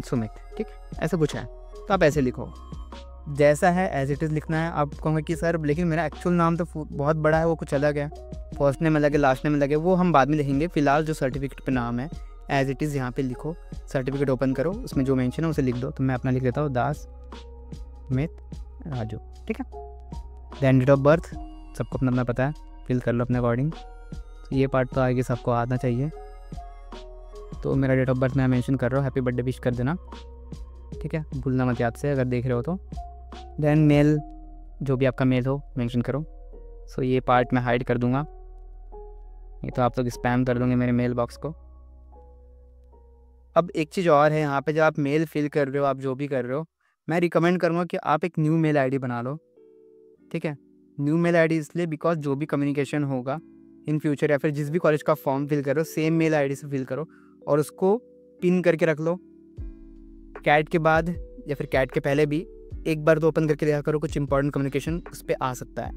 सुमित, ठीक है, ऐसा कुछ है तो आप ऐसे लिखो, जैसा है एज इट इज़ लिखना है। आप कहोगे कि सर लेकिन मेरा एक्चुअल नाम तो बहुत बड़ा है, वो कुछ अलग है, फर्स्ट नेम अलग है, लास्ट नेम अलग है, वो हम बाद में लिखेंगे। फ़िलहाल जो सर्टिफिकेट पे नाम है एज इट इज़ यहाँ पे लिखो। सर्टिफिकेट ओपन करो, उसमें जो मेंशन है उसे लिख दो। तो मैं अपना लिख देता हूँ दास सुमित राजू, ठीक है। दैन डेट ऑफ बर्थ सबको अपना अपना पता है, फिल कर लो अपने अकॉर्डिंग। तो ये पार्ट तो आगे सबको आना चाहिए। तो मेरा डेट ऑफ बर्थ मैं मेंशन कर रहा हूँ, हैप्पी बर्थडे विश कर देना, ठीक है, भूलना मत याद से अगर देख रहे हो तो। देन मेल, जो भी आपका मेल हो मेंशन करो। सो ये पार्ट मैं हाइड कर दूंगा, ये तो आप लोग स्पैम कर दोगे मेरे मेल बॉक्स को। अब एक चीज़ और है यहाँ पे, जब आप मेल फिल कर रहे हो, आप जो भी कर रहे हो, मैं रिकमेंड करूँगा कि आप एक न्यू मेल आईडी बना लो, ठीक है। न्यू मेल आईडी इसलिए बिकॉज जो भी कम्युनिकेशन होगा इन फ्यूचर या फिर जिस भी कॉलेज का फॉर्म फिल करो, सेम मेल आईडी से फिल करो और उसको पिन करके रख लो। कैट के बाद या फिर कैट के पहले भी एक बार तो ओपन करके देखा करो, कुछ इंपॉर्टेंट कम्युनिकेशन उस पर आ सकता है,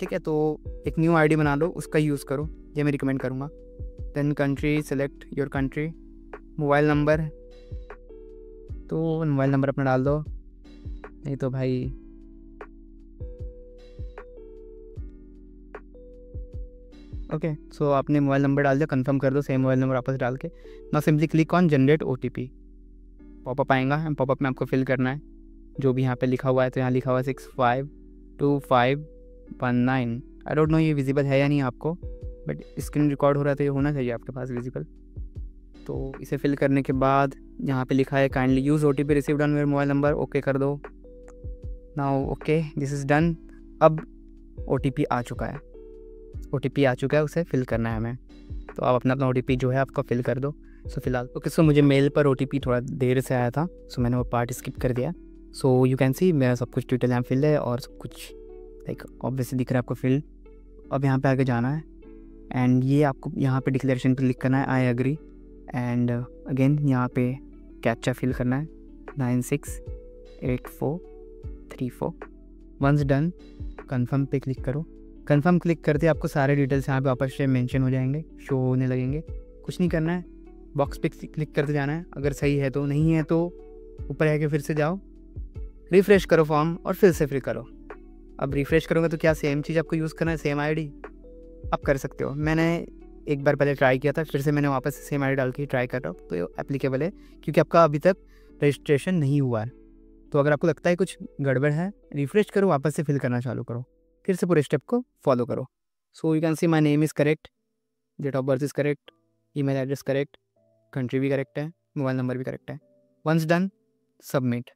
ठीक है। तो एक न्यू आईडी बना लो, उसका यूज़ करो, ये मैं रिकमेंड करूँगा। Then country, select your country. Mobile number, तो मोबाइल नंबर अपना डाल दो, नहीं तो भाई ओके। सो आपने मोबाइल नंबर डाल दिया, कंफर्म कर दो, सेम मोबाइल नंबर वापस डाल के। ना simply click on generate OTP, popup आएगा, पॉपअप में आपको फिल करना है जो भी यहाँ पे लिखा हुआ है। तो यहाँ लिखा हुआ है 652519। आई डोंट नो ये विजिबल है या नहीं आपको, बट स्क्रीन रिकॉर्ड हो रहा है तो ये होना चाहिए आपके पास विजिबल। तो इसे फिल करने के बाद यहाँ पे लिखा है kindly use OTP received on your mobile number, okay कर दो। Now okay, this is done. अब OTP आ चुका है, OTP आ चुका है, उसे फिल करना है हमें। तो आप अपना OTP जो है आपका फिल कर दो। सो फिलहाल ओके। सो मुझे मेल पर OTP थोड़ा देर से आया था, सो मैंने वो पार्ट स्किप कर दिया। सो यू कैन सी मेरा सब कुछ डिटेल यहाँ फिल है और सब कुछ लाइक ऑब्वियसली दिख रहा है आपको फिल। अब यहाँ पे आगे जाना है एंड ये आपको यहाँ पे डिक्लेरेशन पे क्लिक करना है, आई एग्री। एंड अगेन यहाँ पे कैप्चा फिल करना है 968434। वंस डन कंफर्म पे क्लिक करो। कंफर्म क्लिक करते आपको सारे डिटेल्स यहाँ पे वापस से मेंशन हो जाएंगे, शो होने लगेंगे। कुछ नहीं करना है, बॉक्स पे क्लिक करते जाना है, अगर सही है तो, नहीं है तो ऊपर आके फिर से जाओ, रिफ़्रेश करो फॉर्म और फिर से फिल करो। अब रिफ़्रेश करोगे तो क्या सेम चीज़ आपको यूज़ करना है, सेम आईडी आप कर सकते हो। मैंने एक बार पहले ट्राई किया था, फिर से मैंने वापस से सेम आईडी डाल के ट्राई कर रहा हूँ, तो ये एप्लीकेबल है क्योंकि आपका अभी तक रजिस्ट्रेशन नहीं हुआ है। तो अगर आपको लगता है कुछ गड़बड़ है, रिफ़्रेश करो, वापस से फिल करना चालू करो, फिर से पूरे स्टेप को फॉलो करो। So you can see my name is correct, date of birth is correct, email address correct, country भी करेक्ट है, मोबाइल नंबर भी करेक्ट है। वंस डन सबमिट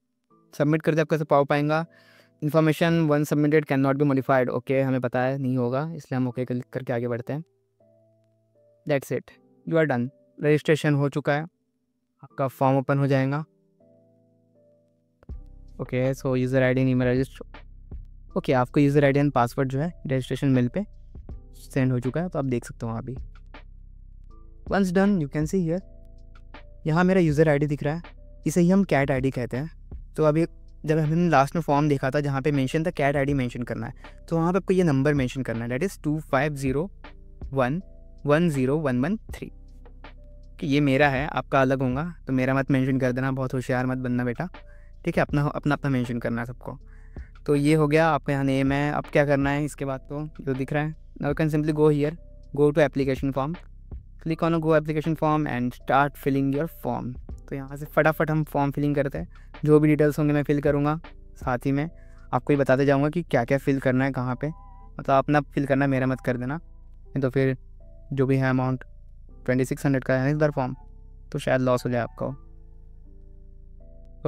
कर दे, आपको ऐसे पॉप आएगा, information one submitted can not be modified. Okay, हमें पता है नहीं होगा, इसलिए हम ओके क्लिक करके आगे बढ़ते हैं। That's it, you are done. Registration हो चुका है, आपका फॉर्म ओपन हो जाएगा। Okay, so user ID and email register. Okay, आपको यूज़र आईडी एंड पासवर्ड जो है रजिस्ट्रेशन मेल पे सेंड हो चुका है, तो आप देख सकते हो वहाँ भी। Once done you can see here, यहाँ मेरा यूज़र आईडी दिख रहा है, इसे ही हम कैट आईडी कहते हैं। तो अभी जब हमने लास्ट में फॉर्म देखा था जहाँ पे मेंशन था कैट आईडी मेंशन करना है, तो वहाँ पे आपको ये नंबर मेंशन करना है, दैट इज़ 2501101113। कि ये मेरा है, आपका अलग होगा, तो मेरा मत मेंशन कर देना, बहुत होशियार मत बनना बेटा, ठीक है। अपना अपना मेंशन करना है सबको। तो ये हो गया, आपका यहाँ नेम है। अब क्या करना है इसके बाद, तो जो दिख रहा है, now you can simply go here, go to application form, click on go application form and start filling your form. तो यहाँ से फटाफट हम फॉर्म फिलिंग करते हैं, जो भी डिटेल्स होंगे मैं फिल करूँगा, साथ ही में आपको ही बताते जाऊँगा कि क्या क्या फिल करना है, कहाँ पे, मतलब अपना फिल करना है, मेरा मत कर देना, नहीं तो फिर जो भी है अमाउंट 2600 का है इस बार फॉर्म, तो शायद लॉस हो जाए आपका।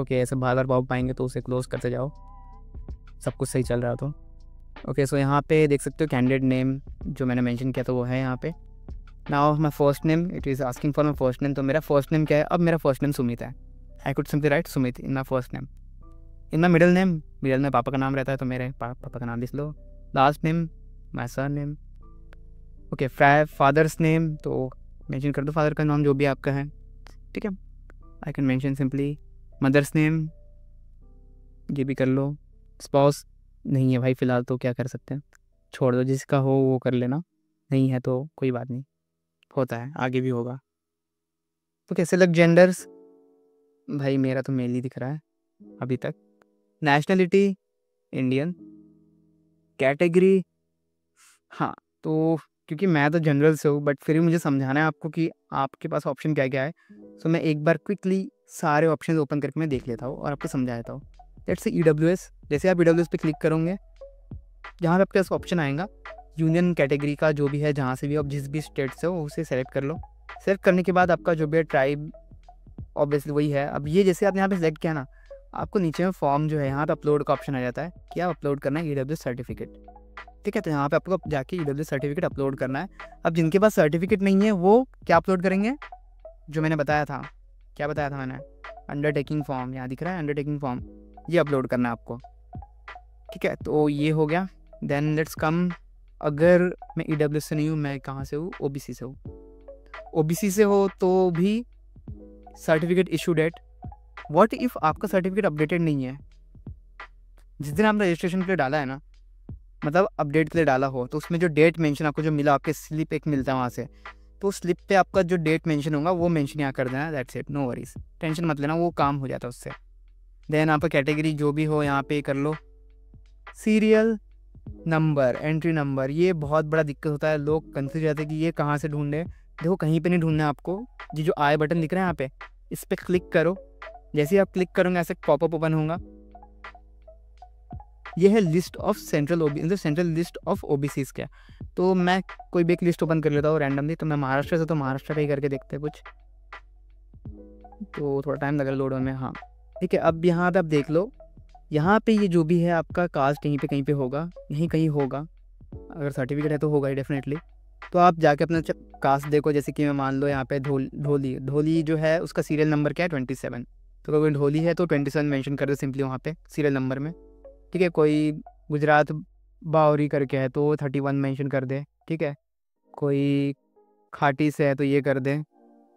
ओके, ऐसे बार बार पॉप पाएंगे तो उसे क्लोज करते जाओ, सब कुछ सही चल रहा तो। ओके, सो यहाँ पे देख सकते हो कैंडिडेट नेम जो मैंने मेंशन किया था वो है यहाँ पे। Now my first name, it is asking for my first name, तो मेरा फर्स्ट नेम क्या है, अब मेरा फर्स्ट नेम सुमित है। I could simply write Sumit in my first name. In my middle name में पापा का नाम रहता है, तो मेरे पापा का नाम लिख लो। Last name my surname. Okay, father's name तो मेंशन कर दो, फादर का नाम जो भी आपका है, ठीक है। I can mention simply mother's name, ये भी कर लो। स्पाउस नहीं है भाई फ़िलहाल, तो क्या कर सकते हैं, छोड़ दो, जिसका हो वो कर लेना, नहीं है तो कोई बात नहीं, होता है, आगे भी होगा। तो कैसे लग जेंडर्स, भाई मेरा तो मेल ही दिख रहा है अभी तक। Nationality Indian. कैटेगरी, हाँ, तो क्योंकि मैं तो जनरल से हूँ, बट फिर भी मुझे समझाना है आपको कि आपके पास ऑप्शन क्या क्या है। सो मैं एक बार क्विकली सारे ऑप्शन ओपन करके मैं देख लेता हूँ और आपको समझा देता हूँ। लेट्स से EWS, जैसे आप EWS पे क्लिक करोगे, जहाँ पे आपके पास ऑप्शन आएगा यूनियन कैटेगरी का, जो भी है, जहाँ से भी आप जिस भी स्टेट से हो उसे सेलेक्ट कर लो। सेलेक्ट करने के बाद आपका जो भी है ट्राइब ऑब्वियसली वही है। अब ये जैसे आप यहाँ पे सेलेक्ट किया ना, आपको नीचे में फॉर्म जो है यहाँ पे अपलोड का ऑप्शन आ जाता है कि आप अपलोड करना है EWS सर्टिफिकेट। ठीक है, तो यहाँ पे आपको जाके EWS सर्टिफिकेट अपलोड करना है। अब जिनके पास सर्टिफिकेट नहीं है वो क्या अपलोड करेंगे, जो मैंने बताया था, क्या बताया था मैंने, अंडरटेकिंग फॉर्म, यहाँ दिख रहा है अंडरटेकिंग फॉर्म, ये अपलोड करना है आपको। ठीक है, तो ये हो गया। देन लेट्स कम, अगर मैं EWS से नहीं हूँ, मैं कहाँ से हूँ, OBC से हूँ। OBC से हो तो भी certificate issue date, what if आपका सर्टिफिकेट अपडेटेड नहीं है, जिस दिन आपने रजिस्ट्रेशन के लिए डाला है ना, मतलब अपडेट के लिए डाला हो, तो उसमें जो डेट मेंशन आपको जो मिला, आपके स्लिप एक मिलता है वहाँ से, तो स्लिप पे आपका जो डेट मेंशन होगा वो मेंशन यहाँ कर देना, that's it, no worries, tension मत लेना, वो काम हो जाता है उससे। देन आपका कैटेगरी जो भी हो यहाँ पे कर लो। सीरियल नंबर, एंट्री नंबर, ये बहुत बड़ा दिक्कत होता है, लोग कंफ्यूज जाते हैं कि ये कहाँ से ढूंढे। देखो कहीं पे नहीं ढूंढना है आपको, ये जो आई बटन दिख रहा है यहाँ पे, इस पर क्लिक करो। जैसे ही आप क्लिक करोगे ऐसे पॉपअप ओपन होगा, ये है list of central list of OBCs का। तो मैं कोई भी एक लिस्ट ओपन कर लेता हूँ रैंडमली, तो मैं महाराष्ट्र से, तो महाराष्ट्र पे ही करके देखते हैं कुछ, तो थोड़ा टाइम लगा लोड में। हाँ ठीक है, अब यहाँ पे आप देख लो, यहाँ पे ये जो भी है आपका कास्ट यहीं पे कहीं पे होगा, यहीं कहीं होगा, अगर सर्टिफिकेट है तो होगा ही डेफिनेटली। तो आप जाके अपना कास्ट देखो, जैसे कि मैं मान लो यहाँ पे ढोली जो है उसका सीरियल नंबर क्या है 27, तो अगर कोई ढोली है तो 27 मेंशन कर दे सिंपली वहाँ पे सीरियल नंबर में। ठीक है, कोई गुजरात बावरी करके है तो 31 मेंशन कर दे। ठीक है, कोई खाटी से है तो ये कर दे,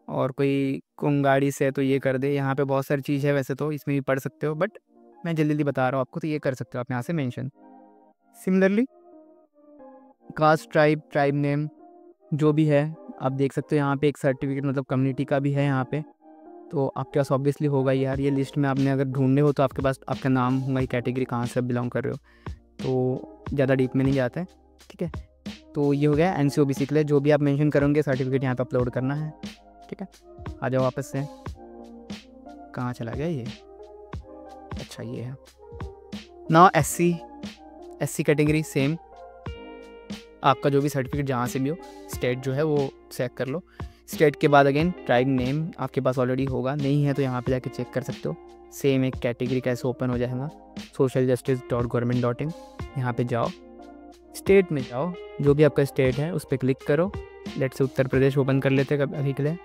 और कोई कुंगाड़ी से है तो ये कर दे। यहाँ पे बहुत सारी चीज़ है, वैसे तो इसमें भी पढ़ सकते हो, बट मैं जल्दी जल्दी बता रहा हूँ आपको, तो ये कर सकते हो आप यहाँ से mention. Similarly caste, tribe name जो भी है आप देख सकते हो यहाँ पे, एक सर्टिफिकेट मतलब कम्युनिटी का भी है यहाँ पे, तो आपके पास ऑब्वियसली होगा यार, ये लिस्ट में आपने अगर ढूंढने हो तो आपके पास आपका नाम होगा, ये कैटेगरी कहाँ से बिलोंग कर रहे हो, तो ज़्यादा डीप में नहीं जाता है। ठीक है, तो ये हो गया NC-OBC के लिए, जो भी आप मेंशन करोगे सर्टिफिकेट यहाँ पे अपलोड करना है। ठीक है, आ जाओ वापस से, कहाँ चला गया ये, अच्छा ये है ना। SC कैटेगरी सेम, आपका जो भी सर्टिफिकेट जहाँ से भी हो, स्टेट जो है वो चेक कर लो। स्टेट के बाद अगेन ट्राइब नेम आपके पास ऑलरेडी होगा, नहीं है तो यहाँ पे जाके चेक कर सकते हो। सेम एक कैटेगरी कैसे ओपन हो जाएगा, socialjustice.government.in, यहाँ पे जाओ, स्टेट में जाओ, जो भी आपका स्टेट है उस पर क्लिक करो। Let's say Uttar Pradesh open कर लेते हैं अभी के लिए।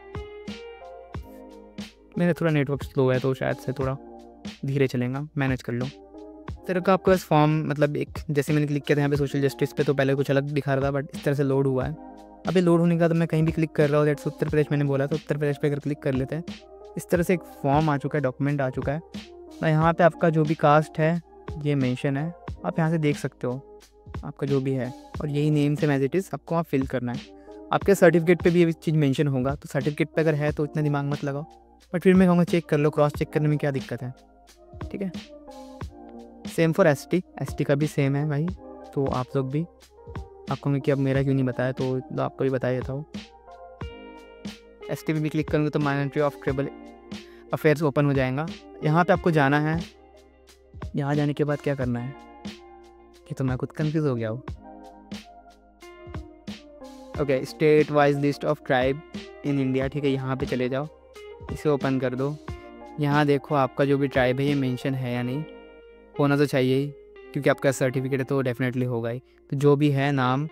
मेरा थोड़ा नेटवर्क स्लो है तो शायद से थोड़ा धीरे चलेगा, मैनेज कर लो। तरह का आपके पास फॉर्म, मतलब एक जैसे मैंने क्लिक किया था यहाँ पे सोशल जस्टिस पे, तो पहले कुछ अलग दिखा रहा था, बट इस तरह से लोड हुआ है। अभी लोड होने का तो मैं कहीं भी क्लिक कर रहा हूँ, लेट्स उत्तर प्रदेश मैंने बोला, तो उत्तर प्रदेश पे अगर क्लिक कर लेते हैं, इस तरह से एक फॉर्म आ चुका है, डॉक्यूमेंट आ चुका है। और यहाँ पे आपका जो भी कास्ट है ये मेंशन है, आप यहाँ से देख सकते हो आपका जो भी है, और यही name same as it is आपको वहाँ फिल करना है। आपके सर्टिफिकेट पे भी ये चीज़ मेंशन होगा, तो सर्टिफिकेट पे अगर है तो इतना दिमाग मत लगाओ, बट फिर मैं कहूँगा चेक कर लो, क्रॉस चेक करने में क्या दिक्कत है। ठीक है, सेम फॉर ST का भी सेम है भाई, तो आप लोग भी, आप कहोंगे कि अब मेरा क्यों नहीं बताया, तो आपको भी बता देता हूँ। ST भी क्लिक करूँगा तो minority of tribal affairs open हो जाएगा। यहाँ पे आपको जाना है, यहाँ जाने के बाद क्या करना है, कि तो मैं खुद कंफ्यूज हो गया हूँ। Okay, state wise list of tribe in India. ठीक है, यहाँ पे चले जाओ, इसे ओपन कर दो। यहाँ देखो आपका जो भी ट्राइब है ये मेंशन है या नहीं, होना तो चाहिए ही, क्योंकि आपका सर्टिफिकेट है तो डेफिनेटली होगा ही। तो जो भी है नाम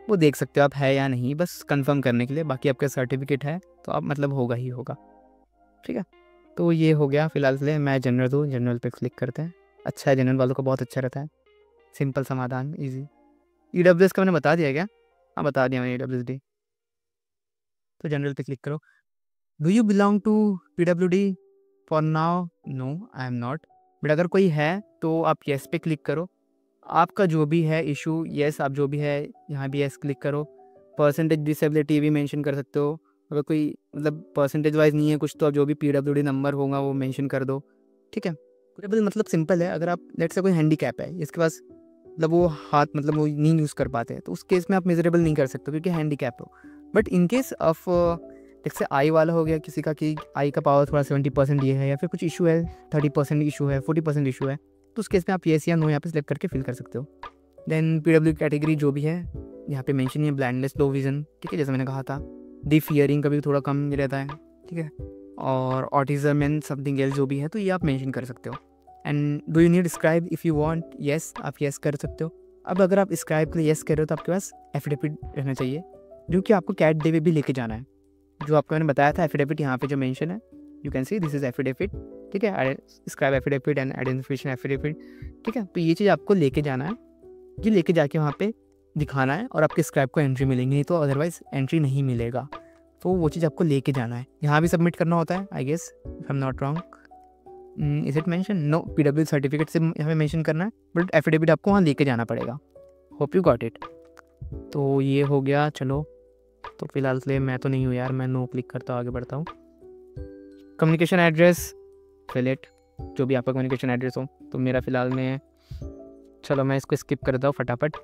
वो देख सकते हो आप है या नहीं, बस कंफर्म करने के लिए। बाकी आपका सर्टिफिकेट है तो आप मतलब होगा ही होगा। ठीक है, तो ये हो गया फिलहाल के लिए। मैं जनरल हूँ, जनरल पे क्लिक करते हैं। अच्छा है, जनरल वालों का बहुत अच्छा रहता है, सिंपल समाधान, ईजी। EWS का मैंने बता दिया क्या? हाँ बता दिया मैंने, EWSD। तो जनरल पे क्लिक करो। Do you belong to PWD? For now no, I am not. But अगर कोई है तो आप येस पे क्लिक करो। आपका जो भी है इशू, येस आप जो भी है यहाँ भी येस क्लिक करो। परसेंटेज डिसेबिलिटी भी मेंशन कर सकते हो। अगर कोई मतलब परसेंटेज वाइज नहीं है कुछ तो आप जो भी PWD नंबर होगा वो मेंशन कर दो, ठीक है। मतलब सिंपल है। अगर आप लेट्स से कोई हैंडीकैप है, इसके पास मतलब वो हाथ मतलब वो नहीं यूज़ कर पाते हैं, तो उस केस में आप मेजरेबल नहीं कर सकते क्योंकि हैंडीकैप हो। बट इन केस ऑफ जैसे आई वाला हो गया किसी का कि आई का पावर थोड़ा 70% ये है, या फिर कुछ इशू है 30% इशू है, 40% इशू है, तो उस केस में आप येस या नो यहाँ पे सिलेक्ट करके फिल कर सकते हो। देन PW कैटेगरी जो भी है यहाँ पे मेंशन है, ब्लाइंडनेस, लो विजन, ठीक है, जैसे मैंने कहा था। डीप हियरिंग का भी थोड़ा कम रहता है, ठीक है, और ऑटिज्म एंड समथिंग एल्स जो भी है, तो ये आप मेंशन कर सकते हो। And do you need scribe if you want, yes आप येस कर सकते हो। अब अगर आप स्क्राइब के लिए येस कर रहे हो तो आपके पास एफिडेविट रहना चाहिए, जो कि आपको कैट डे भी लेके जाना है। जो आपको मैंने बताया था एफिडेविट यहाँ पे जो मेंशन है, you can see this is affidavit, ठीक है, scribe affidavit and identification affidavit, ठीक है। तो ये चीज़ आपको लेके जाना है, ये लेके जाके वहाँ पे दिखाना है और आपके स्क्राइब को एंट्री मिलेंगी, नहीं तो अदरवाइज एंट्री नहीं मिलेगा। तो वो चीज़ आपको लेके जाना है, यहाँ भी सबमिट करना होता है I guess, if I am not wrong. Is it mention? No, PW certificate से यहाँ पे मेंशन करना है, बट एफिडेविट आपको वहाँ लेके जाना पड़ेगा। Hope you got it. तो ये हो गया, चलो तो फिलहाल के लिए मैं तो नहीं हूँ यार, मैं नो क्लिक करता हूँ, आगे बढ़ता हूँ। कम्युनिकेशन एड्रेस फिल इट, जो भी आपका कम्युनिकेशन एड्रेस हो। तो मेरा फ़िलहाल में, चलो मैं इसको स्किप करता हूँ फटाफट,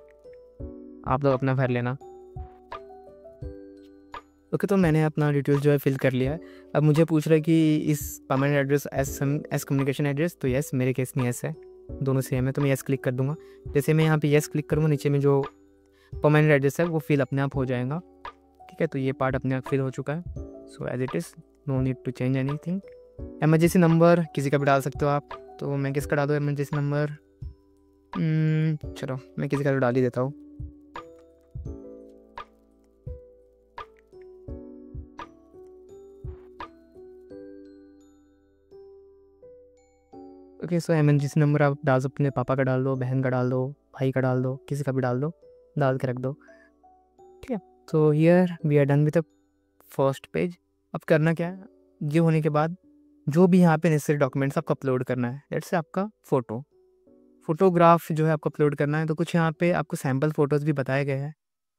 आप लोग अपना भर लेना। ओके, तो मैंने अपना डिटेल्स जो है फिल कर लिया है। अब मुझे पूछ रहा है कि इस permanent address S communication address, तो यस मेरे केस में यस है, दोनों सेम है, तो मैं यस क्लिक कर दूंगा। जैसे मैं यहाँ पे यस क्लिक करूँगा, नीचे में जो परमानेंट एड्रेस है वो फिल अपने आप हो जाएगा, ठीक है। तो ये पार्ट अपने आप फिल हो चुका है, so as it is, no need to change anything. Emergency number किसी का भी डाल सकते हो आप, तो मैं किसका डाल दूँ एमरजेंसी नंबर? चलो मैं किसी का तो डाल ही देता हूँ। ओके, सो एमरजेंसी नंबर आप डाल सकते, अपने पापा का डाल दो, बहन का डाल दो, भाई का डाल दो, किसी का भी डाल दो, डाल के रख दो, ठीक है। तो here we are done with the first page. अब करना क्या है, ये होने के बाद जो भी यहाँ पे नेसेसरी डॉक्यूमेंट्स आपको अपलोड करना है, लेट्स से आपका फोटोग्राफ जो है आपको अपलोड करना है। तो कुछ यहाँ पे आपको सैम्पल फ़ोटोज़ भी बताए गए हैं,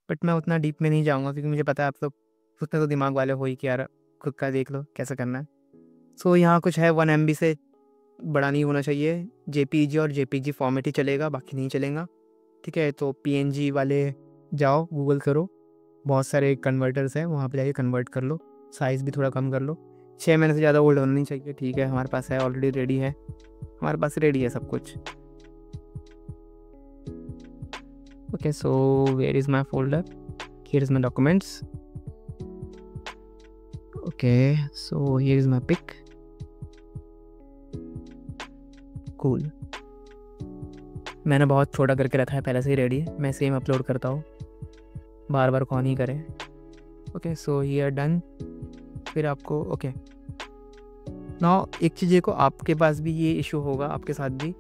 बट मैं उतना डीप में नहीं जाऊँगा क्योंकि मुझे पता है आप लोग उतने तो दिमाग वाले हो ही कि यार खुद का देख लो कैसे करना है। सो यहाँ कुछ है 1 MB से बड़ा नहीं होना चाहिए, JPG और JPG फॉर्मेट ही चलेगा, बाकी नहीं चलेगा, ठीक है। तो PNG वाले जाओ, गूगल करो, बहुत सारे कन्वर्टर्स हैं, वहाँ पे जाके कन्वर्ट कर लो, साइज़ भी थोड़ा कम कर लो। 6 महीने से ज़्यादा ओल्ड होना नहीं चाहिए, ठीक है, हमारे पास है ऑलरेडी, रेडी है, हमारे पास रेडी है सब कुछ। Okay, so where is my folder, here is my documents. Okay, so here is my pic, cool. मैंने बहुत छोटा करके रखा है, पहले से ही रेडी है, मैं सेम अपलोड करता हूँ, बार बार कौन ही करे। Okay, so here done. फिर आपको ओके नाउ एक चीज़ देखो, आपके पास भी ये इशू होगा आपके साथ भी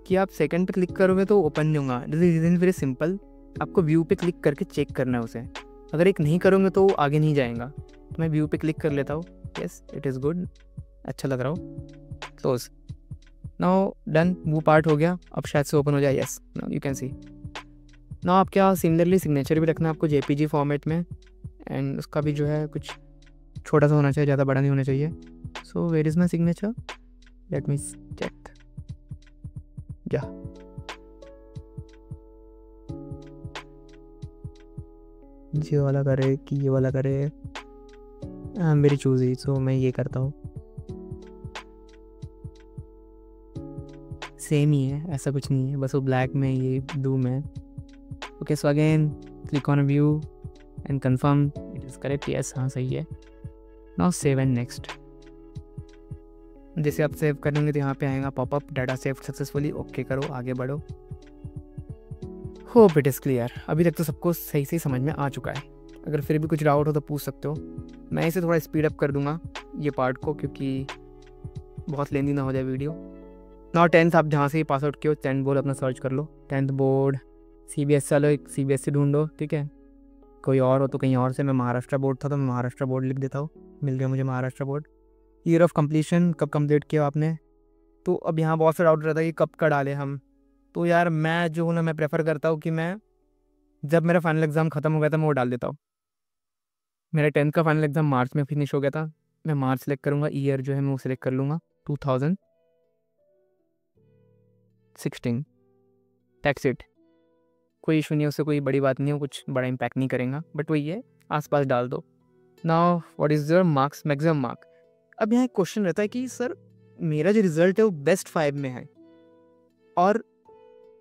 कि आप सेकंड पे क्लिक करोगे तो ओपन नहीं होगा। रीज़न वेरी सिंपल, आपको व्यू पे क्लिक करके चेक करना है उसे, अगर एक नहीं करोगे तो आगे नहीं जाएगा। तो मैं व्यू पे क्लिक कर लेता हूँ, यस इट इज़ गुड, अच्छा लग रहा हो, क्लोज। नाउ डन, वो पार्ट हो गया, अब शायद से ओपन हो जाए, yes now you can C. Now आप क्या सिमिलरली सिग्नेचर भी रखना है आपको JPG फॉर्मेट में, एंड उसका भी जो है कुछ छोटा सा होना चाहिए, ज़्यादा बड़ा नहीं होना चाहिए। So where is my signature, let me check, या ये वाला करे कि ये वाला करे, मेरी चूज़ ही, सो मैं ये करता हूँ, सेम ही है, ऐसा कुछ नहीं है, बस वो ब्लैक में ये ब्लू में। Okay, so again click on view and confirm it is correct, yes हाँ सही है। Now save and next. जैसे आप सेव करेंगे तो यहाँ पे आएगा popup, data save successfully, okay करो, आगे बढ़ो। Hope it is clear. अभी तक तो सबको सही से समझ में आ चुका है, अगर फिर भी कुछ डाउट हो तो पूछ सकते हो। मैं इसे थोड़ा स्पीड अप कर दूंगा ये पार्ट को, क्योंकि बहुत लेंदी ना हो जाए वीडियो। नाउ 10th आप जहाँ से ही पास आउट किए हो, 10th बोर्ड अपना सर्च कर लो, 10th बोर्ड CBSE वालो, एक CBSE ढूंढो, ठीक है। कोई और हो तो कहीं और से, मैं महाराष्ट्र बोर्ड था तो मैं महाराष्ट्र बोर्ड लिख देता हूँ, मिल गया मुझे Maharashtra board. Year of completion, कब कंप्लीट किया आपने, तो अब यहाँ बहुत सा डाउट रहता है कि कब का डालें हम। तो यार मैं जो हूँ ना, मैं प्रेफर करता हूँ कि मैं जब मेरा फाइनल एग्ज़ाम ख़त्म हो गया था मैं वो डाल देता हूँ। मेरा 10th का फाइनल एग्ज़ाम मार्च में फिनिश हो गया था, मैं मार्च सेलेक्ट करूँगा, ईयर जो है मैं वो सिलेक्ट कर लूँगा 2016। That's it. कोई इशू नहीं है उससे, कोई बड़ी बात नहीं है, कुछ बड़ा इम्पैक्ट नहीं करेगा, बट वही है आसपास डाल दो। Now what is your marks, maximum mark. अब यहाँ एक क्वेश्चन रहता है कि सर मेरा जो रिजल्ट है वो बेस्ट 5 में है, और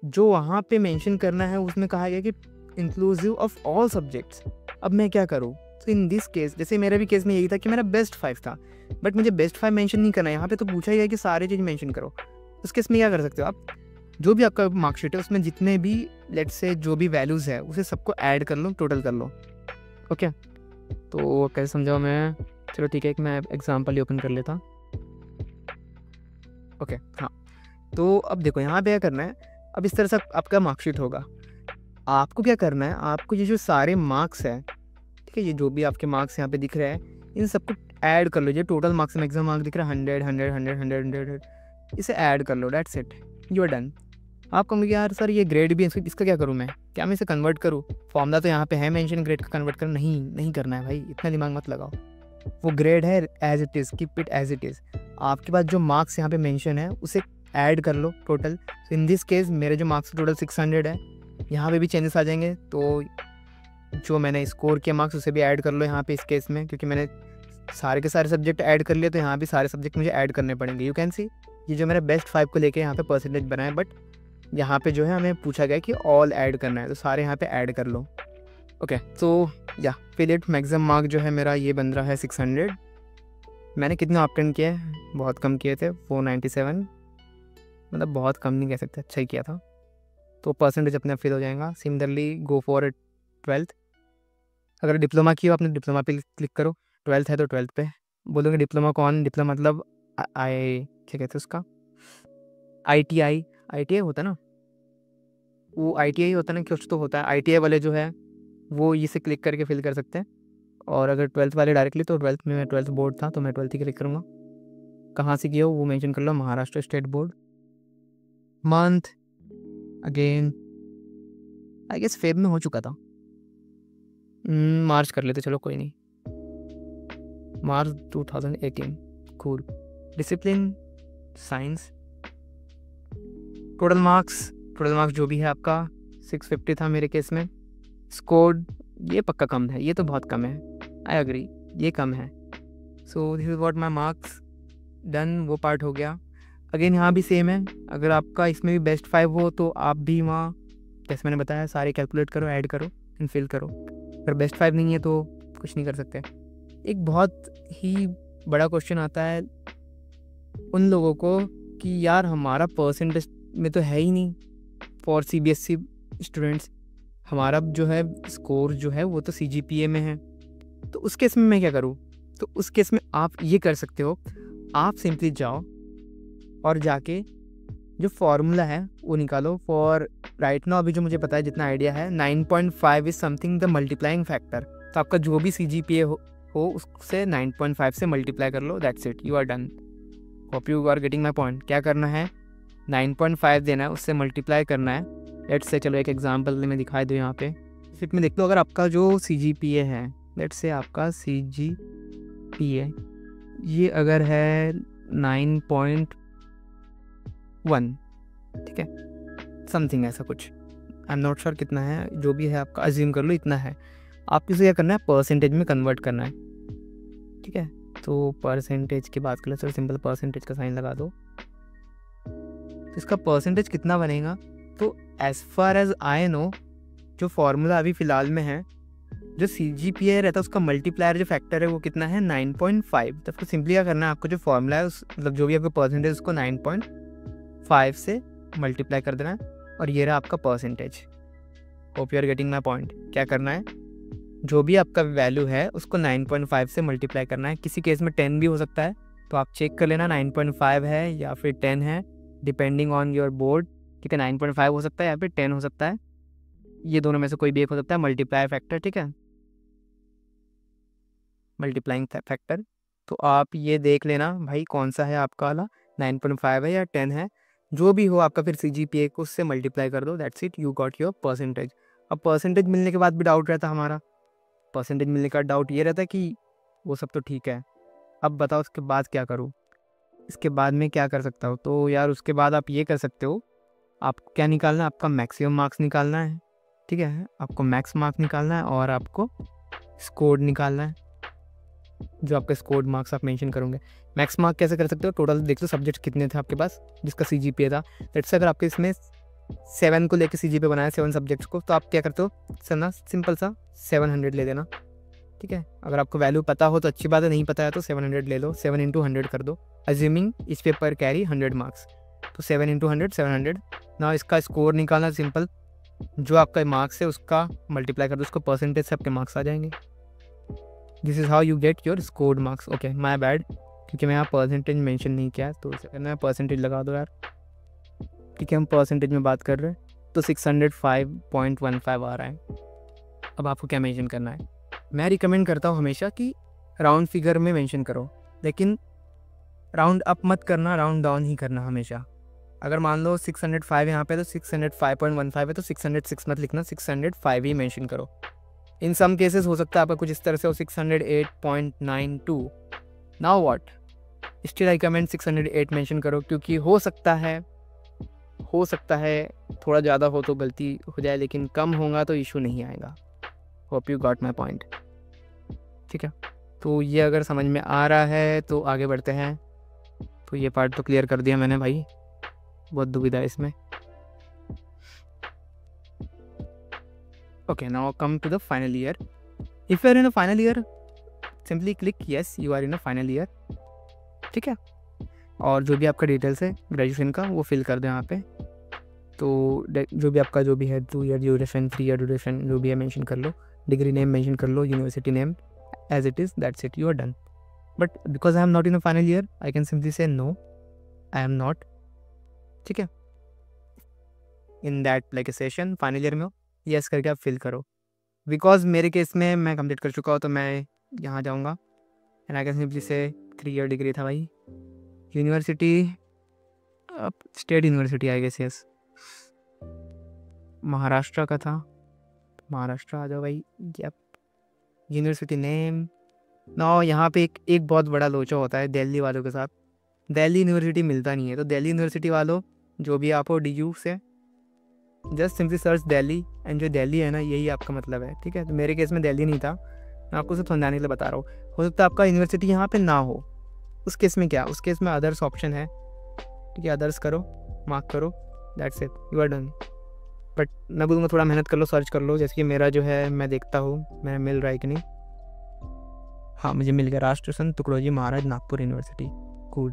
जो वहाँ पे मेंशन करना है उसमें कहा गया कि इंक्लूसिव ऑफ ऑल सब्जेक्ट्स। अब मैं क्या करूँ? तो इन दिस केस, जैसे मेरा भी केस में यही था कि मेरा बेस्ट 5 था, बट मुझे बेस्ट 5 मेंशन नहीं करना है। यहाँ पे तो पूछा ही है कि सारे चीज़ मेंशन करो। उस केस में क्या कर सकते हो आप, जो भी आपका मार्कशीट है उसमें जितने भी लेट्स से जो भी वैल्यूज़ है उसे सबको ऐड कर लो, टोटल कर लो। ओके, तो कैसे समझाऊँ मैं? चलो ठीक है, एक मैं एग्जाम्पल ही ओपन कर लेता। ओके हाँ, तो अब देखो यहाँ पे क्या करना है। अब इस तरह से आपका मार्कशीट होगा। आपको क्या करना है, आपको ये जो सारे मार्क्स हैं, ठीक है, ये जो भी आपके मार्क्स यहाँ पे दिख रहे हैं इन सबको ऐड कर लो। ये टोटल मार्क्स, मैक्सिमम मार्क्स दिख रहा है 100 100 100 100 100, इसे ऐड कर लो। That's it, you are done. आप कहोगे यार सर ये ग्रेड भी है, इसका क्या करूँ मैं, क्या मैं इसे कन्वर्ट करूँ? फॉर्मूला तो यहाँ पे है मेंशन, ग्रेड का कन्वर्ट करना नहीं करना है भाई, इतना दिमाग मत लगाओ। वो ग्रेड है as it is, keep it as it is. आपके पास जो मार्क्स यहाँ पे मेंशन है उसे ऐड कर लो टोटल। तो इन दिस केस मेरे जो मार्क्स टोटल 600 है, यहाँ पे भी चेंजेस आ जाएंगे, तो जो मैंने स्कोर किया मार्क्स उसे भी ऐड कर लो यहाँ पे इस केस में, क्योंकि मैंने सारे के सारे सब्जेक्ट ऐड कर लिए, तो यहाँ भी सारे सब्जेक्ट मुझे ऐड करने पड़ेंगे। यू कैन सी, ये जो मेरा बेस्ट 5 को लेके यहाँ पे परसेंटेज बनाए, बट यहाँ पे जो है हमें पूछा गया कि ऑल ऐड करना है, तो सारे यहाँ पे ऐड कर लो। ओके, तो या फिल इट, मैक्सिमम मार्क जो है मेरा ये बन रहा है 600। मैंने कितने ऑप्टेन किए? बहुत कम किए थे, 497, मतलब बहुत कम नहीं कह सकते, अच्छा ही किया था। तो परसेंटेज अपने आप फिल हो जाएगा। Similarly go for 12th। अगर डिप्लोमा की हो आपने, डिप्लोमा पे क्लिक करो। 12th है तो 12th पे बोलोगे डिप्लोमा कौन, डिप्लोमा मतलब क्या कहते हैं उसका, ITI होता है ना, वो ITI होता है ना, कुछ तो होता है। ITI वाले जो है वो इसे क्लिक करके फिल कर सकते हैं। और अगर 12th वाले डायरेक्टली, तो 12th में मैं 12th बोर्ड था तो मैं 12th ही क्लिक करूँगा। कहाँ से किया हो वो मेंशन कर लो, Maharashtra state board. Month again I guess Feb में हो चुका था, मार्च कर लेते, चलो कोई नहीं, मार्च 2018। Cool. Discipline science. Total marks जो भी है आपका 650 था मेरे केस में। स्कोर ये पक्का कम है, ये तो बहुत कम है, आई एग्री, ये कम है। सो this is what my marks. Done, वो पार्ट हो गया। अगेन यहाँ भी सेम है, अगर आपका इसमें भी बेस्ट 5 हो तो आप भी वहाँ जैसे मैंने बताया सारे कैलकुलेट करो, ऐड करो एंड फिल करो। अगर बेस्ट 5 नहीं है तो कुछ नहीं कर सकते। एक बहुत ही बड़ा क्वेश्चन आता है उन लोगों को कि यार हमारा परसेंटेज में तो है ही नहीं फॉर CBSE स्टूडेंट्स, हमारा जो है स्कोर जो है वो तो CGPA में है, तो उस केस में मैं क्या करूँ? तो उस केस में आप ये कर सकते हो, आप सिंपली जाओ और जाके जो फॉर्मूला है वो निकालो। फॉर राइट नाउ अभी जो मुझे पता है, जितना आइडिया है, 9.5 is something the multiplying factor. तो आपका जो भी CGPA हो उससे 9.5 से मल्टीप्लाई कर लो, that's it, you are done. Hope you are getting my point. क्या करना है, 9.5 देना है, उससे मल्टीप्लाई करना है। लेट्स से चलो एक एग्जांपल में दिखाई दो यहाँ पे, फिर में देख लो। अगर आपका जो CGPA है, लेट्स से आपका CGPA ये अगर है 9.1, ठीक है, समथिंग ऐसा कुछ, आई एम नॉट श्योर कितना है, जो भी है आपका अज्यूम कर लो इतना है। आपको इसे क्या करना है, परसेंटेज में कन्वर्ट करना है, ठीक है। तो परसेंटेज की बात कर ले, चलो सिंपल परसेंटेज का साइन लगा दो। तो इसका परसेंटेज कितना बनेगा, तो as far as I know जो फॉर्मूला अभी फ़िलहाल में है, जो CGPA रहता है उसका मल्टीप्लायर जो फैक्टर है वो कितना है, 9.5। तो सिंपली क्या करना है, आपको जो फॉर्मूला है उस मतलब जो भी आपका परसेंटेज उसको 9.5 से मल्टीप्लाई कर देना है, और ये रहा आपका percentage. Hope you are getting my point. क्या करना है, जो भी आपका वैल्यू है उसको 9.5 से मल्टीप्लाई करना है। किसी केस में 10 भी हो सकता है, तो आप चेक कर लेना 9.5 है या फिर 10 है, डिपेंडिंग ऑन योर बोर्ड, ठीक है। 9.5 हो सकता है या फिर 10 हो सकता है, ये दोनों में से कोई भी एक हो सकता है, मल्टीप्लाई फैक्टर, ठीक है, मल्टीप्लाइंग फैक्टर। तो आप ये देख लेना भाई कौन सा है आपका वाला। 9.5 है या 10 है, जो भी हो आपका, फिर CGPA को उससे मल्टीप्लाई कर दो, that's it, you got your percentage. अब परसेंटेज मिलने के बाद भी डाउट रहता हमारा, परसेंटेज मिलने का डाउट ये रहता है कि वो सब तो ठीक है, अब बताओ उसके बाद क्या करूँ, इसके बाद में क्या कर सकता हूँ? तो यार उसके बाद आप ये कर सकते हो, आपको क्या निकालना है, आपका मैक्सिमम मार्क्स निकालना है, ठीक है, आपको मैक्स मार्क्स निकालना है और आपको स्कोर निकालना है, जो आपके स्कोर मार्क्स आप मेंशन करोगे। मैक्स मार्क कैसे कर सकते हो, टोटल देख लो सब्जेक्ट कितने थे आपके पास जिसका CGPA था। लेट्स से अगर आपके इसमें 7 को लेकर CGPA बनाया 7 सब्जेक्ट्स को, तो आप क्या करते हो सर ना, सिंपल सा 700 ले लेना, ठीक है। अगर आपको वैल्यू पता हो तो अच्छी बात है, नहीं पता है तो 700 ले लो, 7 × 100 कर दो, अज्यूमिंग इस पेपर कैरी 100 मार्क्स, तो 7 × 100 700। ना इसका स्कोर निकालना सिंपल, जो आपका मार्क्स है उसका मल्टीप्लाई कर दो उसको परसेंटेज से, आपके मार्क्स आ जाएंगे। This is how you get your scored marks. Okay my bad, क्योंकि मैं यहाँ परसेंटेज मेंशन नहीं किया, तो मैं परसेंटेज लगा दो यार, ठीक है। हम परसेंटेज में बात कर रहे हैं तो 605.15 आ रहा है। अब आपको क्या मेंशन करना है, मैं रिकमेंड करता हूँ हमेशा कि राउंड फिगर में मेंशन करो, लेकिन राउंड अप मत करना, राउंड डाउन ही करना हमेशा। अगर मान लो 605 यहाँ पे तो 605.15 है, तो 606 मत लिखना, 605 ही मेंशन करो। इन सम केसेस हो सकता है आपका कुछ इस तरह से हो, 608.92। Now what, still I comment 608 mention करो, क्योंकि हो सकता है थोड़ा ज़्यादा हो तो गलती हो जाए, लेकिन कम होगा तो इशू नहीं आएगा। Hope you got my point, ठीक है। तो ये अगर समझ में आ रहा है तो आगे बढ़ते हैं। तो ये पार्ट तो क्लियर कर दिया मैंने भाई, बहुत दुविधा है इसमें। Okay, now come to the final year. If you are in a final year, simply click yes, you are in a final year, ठीक है। और जो भी आपका डिटेल्स है ग्रेजुएशन का वो फिल कर दो यहाँ पे। तो जो भी आपका जो भी है 2 ईयर ड्यूरेशन, 3 ईयर ड्यूरेशन, जो भी है मेंशन कर लो, डिग्री नेम मेंशन कर लो, university name as it is, that's it, you are done. But because I am not in a final year, I can simply say no, I am not, ठीक है। In that like a session final year में हो, यस करके आप फिल करो। बिकॉज मेरे केस में मैं कंप्लीट कर चुका हूँ, तो मैं यहाँ जाऊँगा एंड आई कैन सिंपली से 3 ईयर डिग्री था भाई, यूनिवर्सिटी अब state university I guess, yes Maharashtra का था, महाराष्ट्र आ जाओ भाई। यप, यूनिवर्सिटी नेम ना, यहाँ पे एक बहुत बड़ा लोचा होता है दिल्ली वालों के साथ, दिल्ली यूनिवर्सिटी मिलता नहीं है। तो दिल्ली यूनिवर्सिटी वालों जो भी आप हो DU से, just simply search Delhi, and जो दिल्ली है ना यही आपका मतलब है, ठीक है। तो मेरे केस में दिल्ली नहीं था, मैं आपको सिर्फ समझाने के लिए बता रहा हूँ। हो सकता है आपका यूनिवर्सिटी यहाँ पे ना हो, उस केस में क्या, उस केस में अदर्स ऑप्शन है, ठीक है। अदर्स करो, मार्क करो, that's it, you are done. But मैं बोलूँगा थोड़ा मेहनत कर लो, सर्च कर लो, जैसे कि मेरा जो है मैं देखता हूँ मैं मिल रहा है कि नहीं। हाँ मुझे मिल गया, Rashtrasant Tukdoji Maharaj Nagpur university, cool.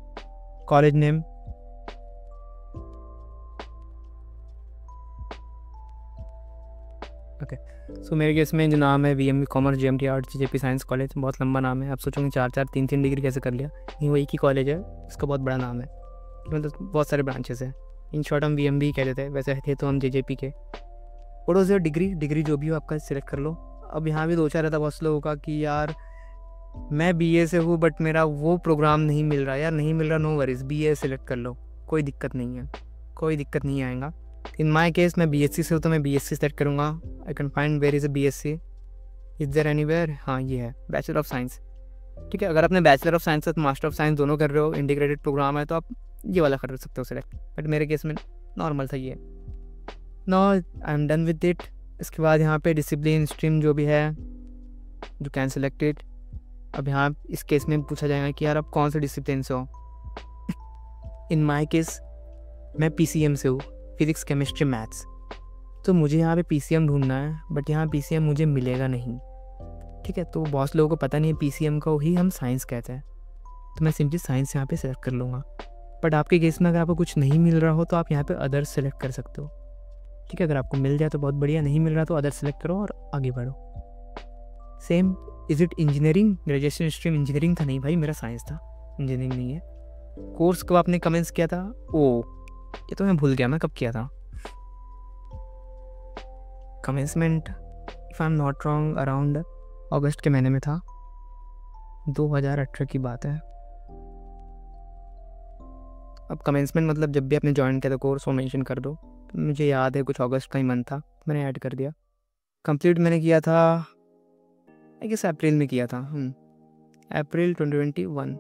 College name okay, so मेरे केस में जो नाम है VMB commerce GMT arts JP science college, बहुत लंबा नाम है। आप सोचोगे 4-4 3-3 डिग्री कैसे कर लिया, नहीं वो एक ही कॉलेज है, इसका बहुत बड़ा नाम है, मतलब बहुत सारे ब्रांचेस हैं। इन शॉर्ट हम VMB कहते थे, वैसे थे तो हम JJP के। और उसे डिग्री जो भी हो आपका सिलेक्ट कर लो। अब यहाँ भी 2-4 रहता बहुत लोगों का कि यार मैं BA से हूँ बट मेरा वो प्रोग्राम नहीं मिल रहा, यार नहीं मिल रहा, नो वरीज, BA सेलेक्ट कर लो, कोई दिक्कत नहीं है, कोई दिक्कत नहीं आएगा। इन माई केस मैं BSc से हूँ तो मैं BSc सेलेक्ट करूँगा। I can find where is a BSc, is there anywhere, हाँ ये है बैचलर ऑफ साइंस, ठीक है। अगर आपने बैचलर ऑफ साइंस और मास्टर ऑफ साइंस दोनों कर रहे हो, इंटीग्रेटेड प्रोग्राम है, तो आप ये वाला कर सकते हो सेलेक्ट, बट मेरे केस में नॉर्मल था ये। No I am done with it. इसके बाद यहाँ पे डिसिप्लिन स्ट्रीम जो भी है जो कैन सेलेक्टेड। अब यहाँ इस केस में पूछा जाएगा कि यार आप कौन से डिसिप्लिन से हो। इन माई केस मैं PCM से हूँ, फिजिक्स केमिस्ट्री मैथ्स। तो मुझे यहाँ पे PCM ढूंढना है, बट यहाँ PCM मुझे मिलेगा नहीं, ठीक है। तो बहुत लोगों को पता नहीं है PCM को ही हम साइंस कहते हैं, तो मैं सिंपली साइंस यहाँ पे सेलेक्ट कर लूँगा। बट आपके केस में अगर आपको कुछ नहीं मिल रहा हो तो आप यहाँ पे अदर्स सेलेक्ट कर सकते हो, ठीक है। अगर आपको मिल जाए तो बहुत बढ़िया, नहीं मिल रहा तो अदर्स सेलेक्ट करो और आगे बढ़ो। Same, is it engineering, graduation stream engineering था, नहीं भाई मेरा साइंस था, इंजीनियरिंग नहीं है। कोर्स कब आपने कमेंस किया था, ओ ये तो मैं भूल गया मैं कब किया था। Commencement if I am not wrong around August के महीने में था, 2018 की बात है। अब कमेंसमेंट मतलब जब भी आपने ज्वाइन किया था कोर्स वो मेंशन कर दो। तो मुझे याद है कुछ अगस्त का ही मंथ था, मैंने ऐड कर दिया। कंप्लीट मैंने किया था आई गेस अप्रैल में किया था, अप्रैल 2021,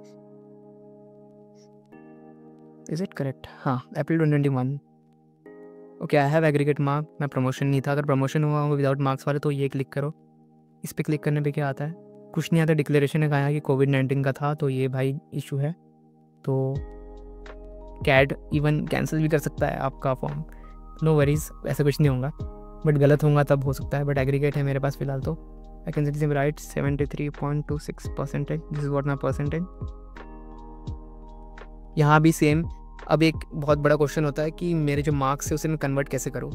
इज इट करेक्ट? हाँ, अप्रैल 2021। Okay, I have aggregate mark. मैं प्रमोशन नहीं था, अगर प्रमोशन हुआ होगा विदाउट मार्क्स वाले तो ये क्लिक करो। इस पर क्लिक करने पे क्या आता है? कुछ नहीं आता। डिक्लेरेशन ने कहा कि कोविड-19 का था तो ये भाई इशू है, तो कैड इवन कैंसिल भी कर सकता है आपका फॉर्म। नो वरीज, ऐसा कुछ नहीं होगा, बट गलत होगा तब हो सकता है। बट एग्रीगेट है मेरे पास फिलहाल, तो I can see right 73.26%। This is what my percentage. यहाँ भी सेम। अब एक बहुत बड़ा क्वेश्चन होता है कि मेरे जो मार्क्स है उसे मैं कन्वर्ट कैसे करूँ।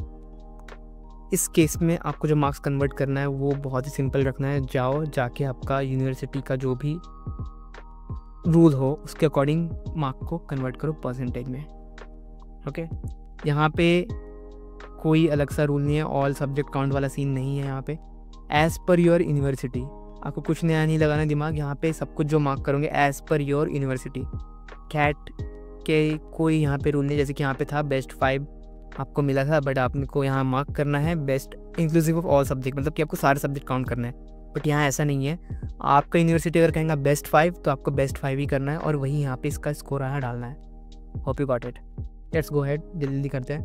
इस केस में आपको जो मार्क्स कन्वर्ट करना है वो बहुत ही सिंपल रखना है। जाके आपका यूनिवर्सिटी का जो भी रूल हो उसके अकॉर्डिंग मार्क को कन्वर्ट करो परसेंटेज में। ओके, यहाँ पे कोई अलग सा रूल नहीं है, ऑल सब्जेक्ट काउंट वाला सीन नहीं है यहाँ पे। एज़ पर योर यूनिवर्सिटी, आपको कुछ नया नहीं लगाना दिमाग। यहाँ पे सब कुछ जो मार्क करोगे as per your university. Cat के कोई यहाँ पे रूल नहीं, जैसे कि यहाँ पे था बेस्ट 5 आपको मिला था, बट आपको यहाँ मार्क करना है best inclusive of all subject, मतलब कि आपको सारे सब्जेक्ट काउंट करना है। बट यहाँ ऐसा नहीं है। आपका यूनिवर्सिटी अगर कहेंगे बेस्ट 5 तो आपको बेस्ट 5 ही करना है और वही यहाँ पे इसका स्कोर आया डालना है। Hope you got it. Let's go head, जल्दी करते हैं।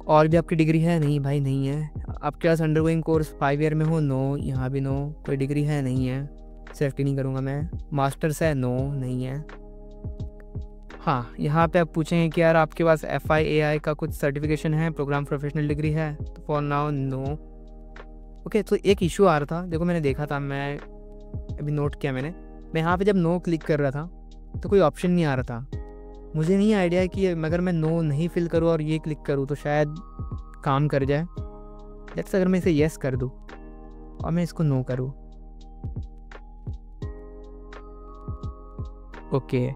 और भी आपकी डिग्री है? नहीं भाई, नहीं है। आपके पास अंडरगोइंग कोर्स 5 ईयर में हो? नो, यहाँ भी नो। कोई डिग्री है? नहीं है, सेलेक्ट ही नहीं करूँगा मैं। मास्टर्स है? नो, नहीं है। हाँ, यहाँ पे आप पूछेंगे कि यार आपके पास FIAI का कुछ सर्टिफिकेशन है, प्रोग्राम प्रोफेशनल डिग्री है? तो फॉर नाउ नो। ओके, तो एक इशू आ रहा था, देखो मैंने देखा था, मैं अभी नोट किया मैं यहाँ पे जब नो क्लिक कर रहा था तो कोई ऑप्शन नहीं आ रहा था। मुझे नहीं आइडिया है कि अगर मैं नो नहीं फिल करूँ और ये क्लिक करूँ तो शायद काम कर जाए। लेट्स अगर मैं इसे येस कर दूँ और मैं इसको नो करूँ। ओके,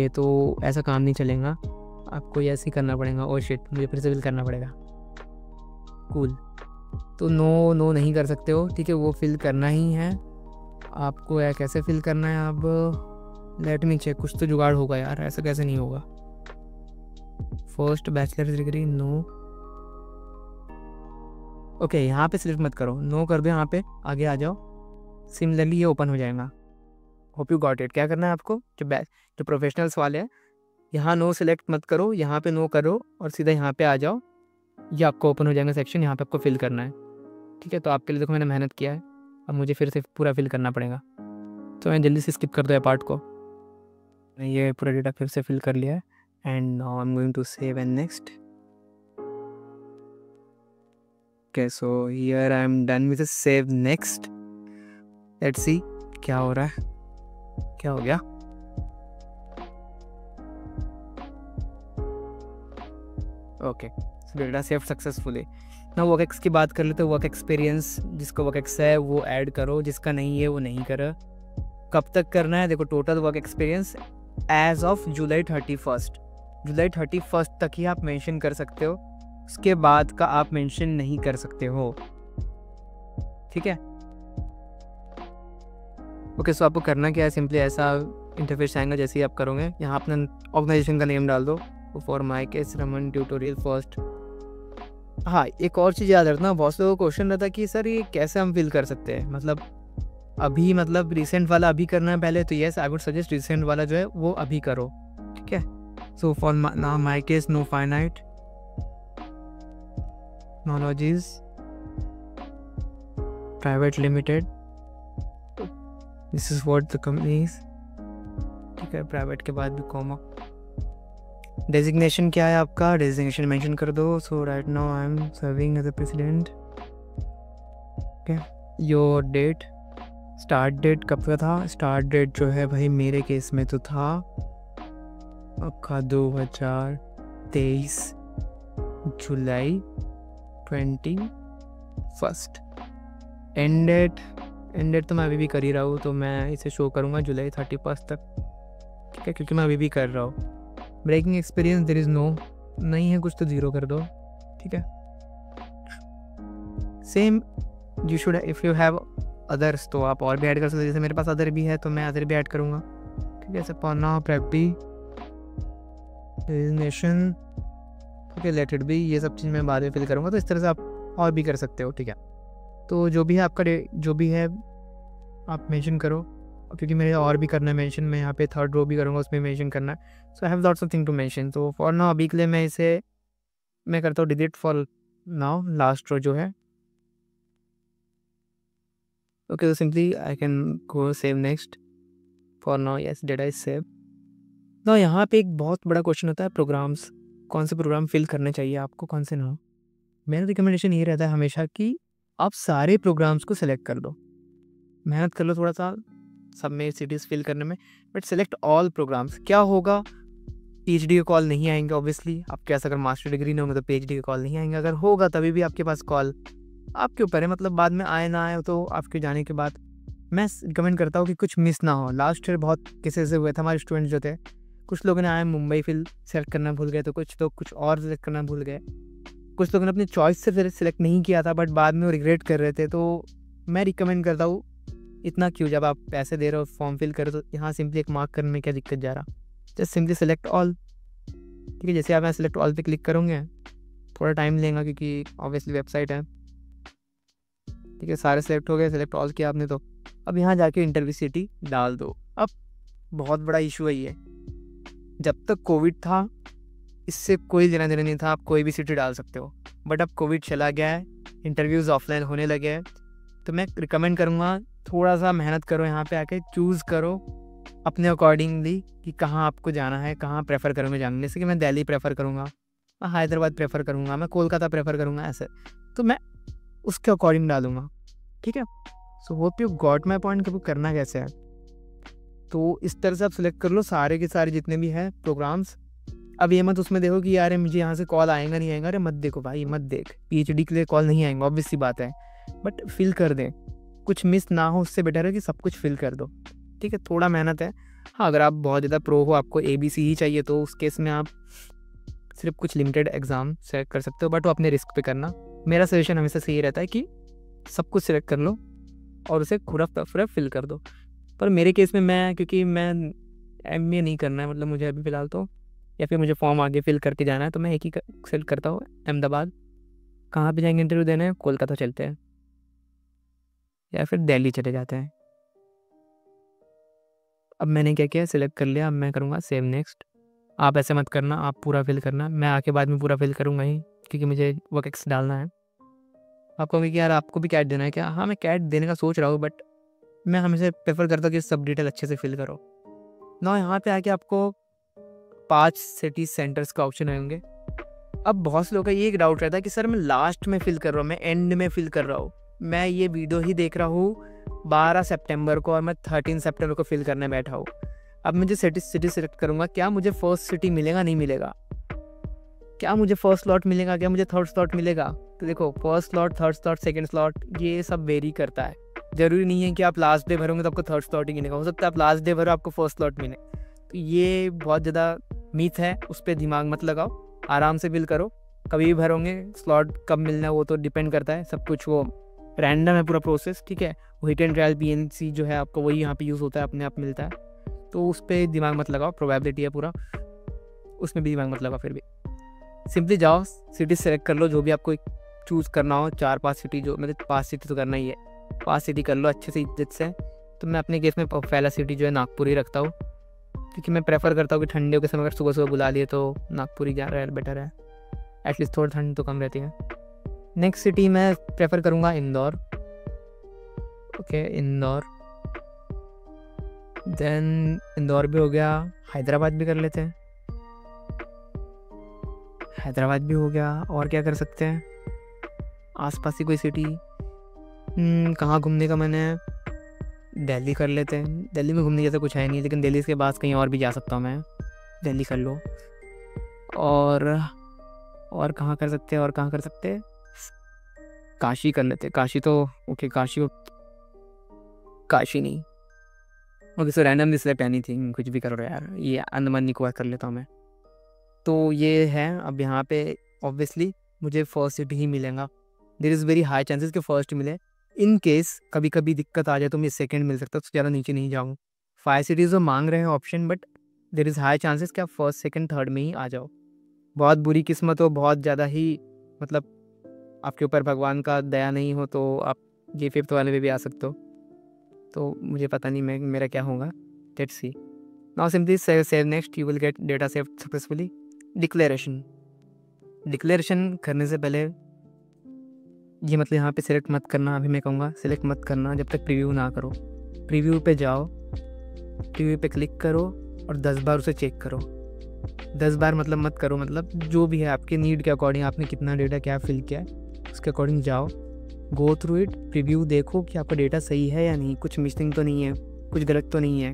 तो ऐसा काम नहीं चलेगा, आपको ऐसे ही करना पड़ेगा। ओ शिट, मुझे फिर से फिल करना पड़ेगा। कूल, तो नो नहीं कर सकते हो, ठीक है, वो फिल करना ही है आपको। या कैसे फिल करना है अब? लेट मी चेक, कुछ तो जुगाड़ होगा यार, ऐसा कैसे नहीं होगा। First bachelor degree no. Okay, यहाँ पे सिलेक्ट मत करो, नो कर दो, यहाँ पे आगे आ जाओ। सिमिलरली ये ओपन हो जाएगा। Hope you got it. क्या करना है आपको, जो प्रोफेशनल्स वाले हैं, यहाँ नो सिलेक्ट मत करो, यहाँ पे नो करो और सीधा यहाँ पे आ जाओ। ये आपको ओपन हो जाएगा सेक्शन, यहाँ पे आपको फिल करना है, ठीक है। तो आपके लिए देखो मैंने मेहनत किया है, अब मुझे फिर से पूरा फिल करना पड़ेगा। तो मैं जल्दी से स्किप कर दो पार्ट को। मैंने ये पूरा डेटा फिर से फिल कर लिया है and now I am going to save and next. Okay, so here I am done with save next. Let's see क्या हो रहा है, क्या हो गया। ओके, डेटा सेव सक्सेसफुली। ना वर्क एक्स की बात कर लेते, वर्क एक्सपीरियंस जिसका वर्क एक्स है वो ऐड करो, जिसका नहीं है वो नहीं करो। कब तक करना है? देखो, total work experience as of July 31 तक ही आप मेंशन कर सकते हो, उसके बाद का आप मेंशन नहीं कर सकते हो, ठीक है। ओके, सो आपको करना क्या है, सिंपली ऐसा इंटरफेस आएगा जैसे ही आप करोगे। यहाँ अपना ऑर्गेनाइजेशन का नेम डाल दो, for my case Raman tutorial first. हाँ, एक और चीज़ याद रखना, बहुत लोगों को क्वेश्चन रहता है कि सर ये कैसे हम फिल कर सकते हैं, मतलब अभी, मतलब रिसेंट वाला अभी करना है पहले, तो yes I would suggest recent वाला जो है वो अभी करो, ठीक है। So for now my case no finite technologies private limited, this is what the company is, ठीक है। प्राइवेट के बाद भी कॉमा। डेजिग्नेशन क्या है आपका? डेजिग्नेशन मेंशन कर दो। So right now I am serving as a president, okay. Your date, start date कब का था? स्टार्ट डेट जो है भाई मेरे केस में तो था आपका 2023 जुलाई 21। एंड डेट तो मैं अभी भी कर ही रहा हूँ, तो मैं इसे शो करूँगा जुलाई 31 तक, ठीक है, क्योंकि मैं अभी भी कर रहा हूँ। Breaking experience there is no, नहीं है कुछ तो 0 कर दो, ठीक है। Same you should, if you have others तो आप और भी ऐड कर सकते हो, जैसे मेरे पास अदर भी है तो मैं अदर भी ऐड करूँगा, ठीक है। Suppose now prep be designation, okay let it be, ये सब चीज़ मैं बाद में फिल करूँगा। तो इस तरह से आप और भी कर सकते हो, ठीक है। तो जो भी है आपका जो भी है आप मेंशन करो, क्योंकि मेरे और भी करना है मेंशन, मैं यहाँ पे थर्ड रो भी करूँगा, उसमें मेंशन करना है। So I have lots of thing to mention. तो फॉर नाउ अभी के लिए मैं करता हूँ delete for now last row जो है। ओके, तो simply I can go save next for now. Yes, did I save ना। यहाँ पे एक बहुत बड़ा क्वेश्चन होता है प्रोग्राम्स, कौन से प्रोग्राम फिल करने चाहिए आपको, कौन से ना। मेरा रिकमेंडेशन ये रहता है हमेशा कि आप सारे प्रोग्राम्स को सिलेक्ट कर दो, मेहनत कर लो थोड़ा सा सब में सिटीज़ फिल करने में, बट सिलेक्ट ऑल प्रोग्राम्स। क्या होगा, पीएचडी के कॉल नहीं आएंगे ऑब्वियसली, आपके पास अगर मास्टर डिग्री नहीं होंगे तो पीएचडी के कॉल नहीं आएंगे। अगर होगा तभी भी आपके पास कॉल आपके ऊपर है, मतलब बाद में आए ना आए तो आपके जाने के बाद। मैं रिकमेंड करता हूँ कि कुछ मिस ना हो। लास्ट ईयर बहुत केसेस हुए थे, हमारे स्टूडेंट्स जो थे, कुछ लोगों ने आए मुंबई फिल सेलेक्ट करना भूल गए, तो कुछ लोग कुछ और सिलेक्ट करना भूल गए, कुछ लोगों ने अपनी चॉइस से सिलेक्ट नहीं किया था बट बाद में वो रिग्रेट कर रहे थे। तो मैं रिकमेंड करता हूँ इतना क्यों, जब आप पैसे दे रहे हो फॉर्म फिल करो तो यहाँ सिंपली एक मार्क करने में क्या दिक्कत जा रहा, जस्ट सिंपली सेलेक्ट ऑल, ठीक है। जैसे आप मैं सेलेक्ट ऑल पे क्लिक करूँगे, थोड़ा टाइम लेगा क्योंकि ऑब्वियसली वेबसाइट है, ठीक है। सारे सेलेक्ट हो गए, सेलेक्ट ऑल किया आपने, तो अब यहाँ जाके इंटरव्यू सिटी डाल दो। अब बहुत बड़ा इशू है ये, जब तक कोविड था इससे कोई लेना देना नहीं था, आप कोई भी सिटी डाल सकते हो, बट अब कोविड चला गया है, इंटरव्यूज़ ऑफलाइन होने लगे हैं, तो मैं रिकमेंड करूँगा थोड़ा सा मेहनत करो, यहाँ पे आके चूज़ करो अपने अकॉर्डिंगली कि कहाँ आपको जाना है, कहाँ प्रेफर करूँगा जाने। जैसे कि मैं दिल्ली प्रेफर करूँगा, मैं हैदराबाद प्रेफर करूँगा, मैं कोलकाता प्रेफर करूँगा, ऐसे तो मैं उसके अकॉर्डिंग डालूँगा, ठीक है। So hope you got my point कि वो करना कैसे है। तो इस तरह से आप सिलेक्ट कर लो सारे के सारे जितने भी हैं प्रोग्राम्स। अब ये मत उसमें देखो कि यार मुझे यहाँ से कॉल आएगा नहीं आएगा, अरे मत देखो भाई मत देख, पीएचडी के लिए कॉल नहीं आएंगे ऑब्वियस सी बात है, बट फिल कर दें, कुछ मिस ना हो, उससे बेटर है कि सब कुछ फिल कर दो, ठीक है। थोड़ा मेहनत है, हाँ। अगर आप बहुत ज़्यादा प्रो हो, आपको ABC ही चाहिए, तो उस केस में आप सिर्फ कुछ लिमिटेड एग्ज़ाम सेलेक्ट कर सकते हो, बट वो अपने रिस्क पे करना। मेरा सजेशन हमेशा से ये रहता है कि सब कुछ सिलेक्ट कर लो और उसे पूरा फिल कर दो। पर मेरे केस में क्योंकि मैं MA नहीं करना है, मतलब मुझे अभी फ़िलहाल तो, या फिर मुझे फॉर्म आगे फिल करके जाना है, तो मैं एक ही सेलेक्ट करता हूँ, अहमदाबाद। कहाँ पे जाएंगे इंटरव्यू देने, कोलकाता चलते हैं या फिर दिल्ली चले जाते हैं। अब मैंने क्या किया, सिलेक्ट कर लिया, अब मैं करूँगा सेव नेक्स्ट। आप ऐसे मत करना, आप पूरा फिल करना, मैं आके बाद में पूरा फिल करूँगा ही, क्योंकि मुझे वर्कएक्स डालना है। आप कहोगे कि यार आपको भी कैट देना है क्या, हाँ मैं कैट देने का सोच रहा हूँ, बट मैं हमेशा प्रेफर करता हूँ कि सब डिटेल अच्छे से फिल करो ना। यहाँ पे आके आपको 5 सिटी सेंटर्स का ऑप्शन होंगे। अब बहुत से लोगों का ये एक डाउट रहता है कि सर मैं लास्ट में फिल कर रहा हूँ, मैं एंड में फिल कर रहा हूँ। मैं ये वीडियो ही देख रहा हूँ 12 सितंबर को और मैं 13 सितंबर को फिल करने बैठा हूँ। अब मुझे सिटी सेलेक्ट करूँगा, क्या मुझे फर्स्ट सिटी मिलेगा नहीं मिलेगा, क्या मुझे फर्स्ट स्लॉट मिलेगा, क्या मुझे थर्ड स्लॉट मिलेगा। तो देखो first slot, third slot, second slot, ये सब वेरी करता है। ज़रूरी नहीं है कि आप लास्ट डे भरोगे तो आपको थर्ड स्लॉट ही मिलेगा, हो सकता है आप लास्ट डे भरो आपको फर्स्ट स्लॉट मिले। तो ये बहुत ज़्यादा मीथ है, उस पर दिमाग मत लगाओ, आराम से फिल करो। कभी भी भरोगे, स्लॉट कब मिलना है वो तो डिपेंड करता है, सब कुछ वो रैंडम है पूरा प्रोसेस, ठीक है। वो हिट एंड ट्रायल PNC जो है आपको वही यहाँ पे यूज़ होता है, अपने आप मिलता है, तो उस पर दिमाग मत लगाओ। प्रोबेबिलिटी है पूरा, उसमें भी दिमाग मत लगाओ। फिर भी सिंपली जाओ, सिटी सेलेक्ट कर लो जो भी आपको चूज़ करना हो, 4-5 सिटी, जो मतलब 5 सिटी तो करना ही है, 5 सिटी कर लो अच्छे से इज्जत से। तो मैं अपने केस में पहला सिटी जो है नागपुर ही रखता हूँ, क्योंकि मैं प्रेफर करता हूँ कि ठंडियों के समय अगर सुबह सुबह बुला लिए तो नागपुर ही जा रहा है, बेटर है, एटलीस्ट थोड़ी ठंड तो कम रहती है। नेक्स्ट सिटी मैं प्रेफर करूँगा इंदौर, ओके इंदौर। देन इंदौर भी हो गया, हैदराबाद भी कर लेते हैं, हैदराबाद भी हो गया। और क्या कर सकते हैं, आसपास ही कोई सिटी, कहाँ घूमने का मन है, दिल्ली कर लेते हैं। दिल्ली में घूमने जैसा कुछ है नहीं, लेकिन दिल्ली के बाद कहीं और भी जा सकता हूँ मैं, दिल्ली कर लो। और कहाँ कर सकते हैं, और कहाँ कर सकते हैं, काशी कर लेते हैं। काशी तो ओके, काशी नहीं, ओके। सो रैंडमली सिलेक्ट एनीथिंग, कुछ भी करो यार, ये अंदमान निकोबार कर लेता हूँ मैं। तो ये है, अब यहाँ पे ऑब्वियसली मुझे फर्स्ट सिटी ही मिलेगा, there is very high chances कि फर्स्ट मिले। इन केस कभी कभी दिक्कत आ जाए तो मुझे सेकंड मिल सकता है, तो ज़्यादा नीचे नहीं जाऊँ। 5 सिटीज़ वो मांग रहे हैं option, but there is high chances कि आप फर्स्ट सेकंड थर्ड में ही आ जाओ। बहुत बुरी किस्मत हो, बहुत ज़्यादा ही मतलब आपके ऊपर भगवान का दया नहीं हो तो आप ये फिफ्थ वाले में भी आ सकते हो। तो मुझे पता नहीं मैं मेरा क्या होगा, let's see. Now simply save next, you will get data save successfully. Declaration करने से पहले ये मतलब यहाँ पे सिलेक्ट मत करना, अभी मैं कहूँगा सिलेक्ट मत करना जब तक प्रीव्यू ना करो। प्रीव्यू पे जाओ, प्रीव्यू पे क्लिक करो और 10 बार उसे चेक करो। 10 बार मतलब मत करो, मतलब जो भी है आपके नीड के अकॉर्डिंग, आपने कितना डेटा क्या फिल किया है उसके अकॉर्डिंग जाओ, गो थ्रू इट, प्रीव्यू देखो कि आपका डेटा सही है या नहीं, कुछ मिसिंग तो नहीं है, कुछ गलत तो नहीं है।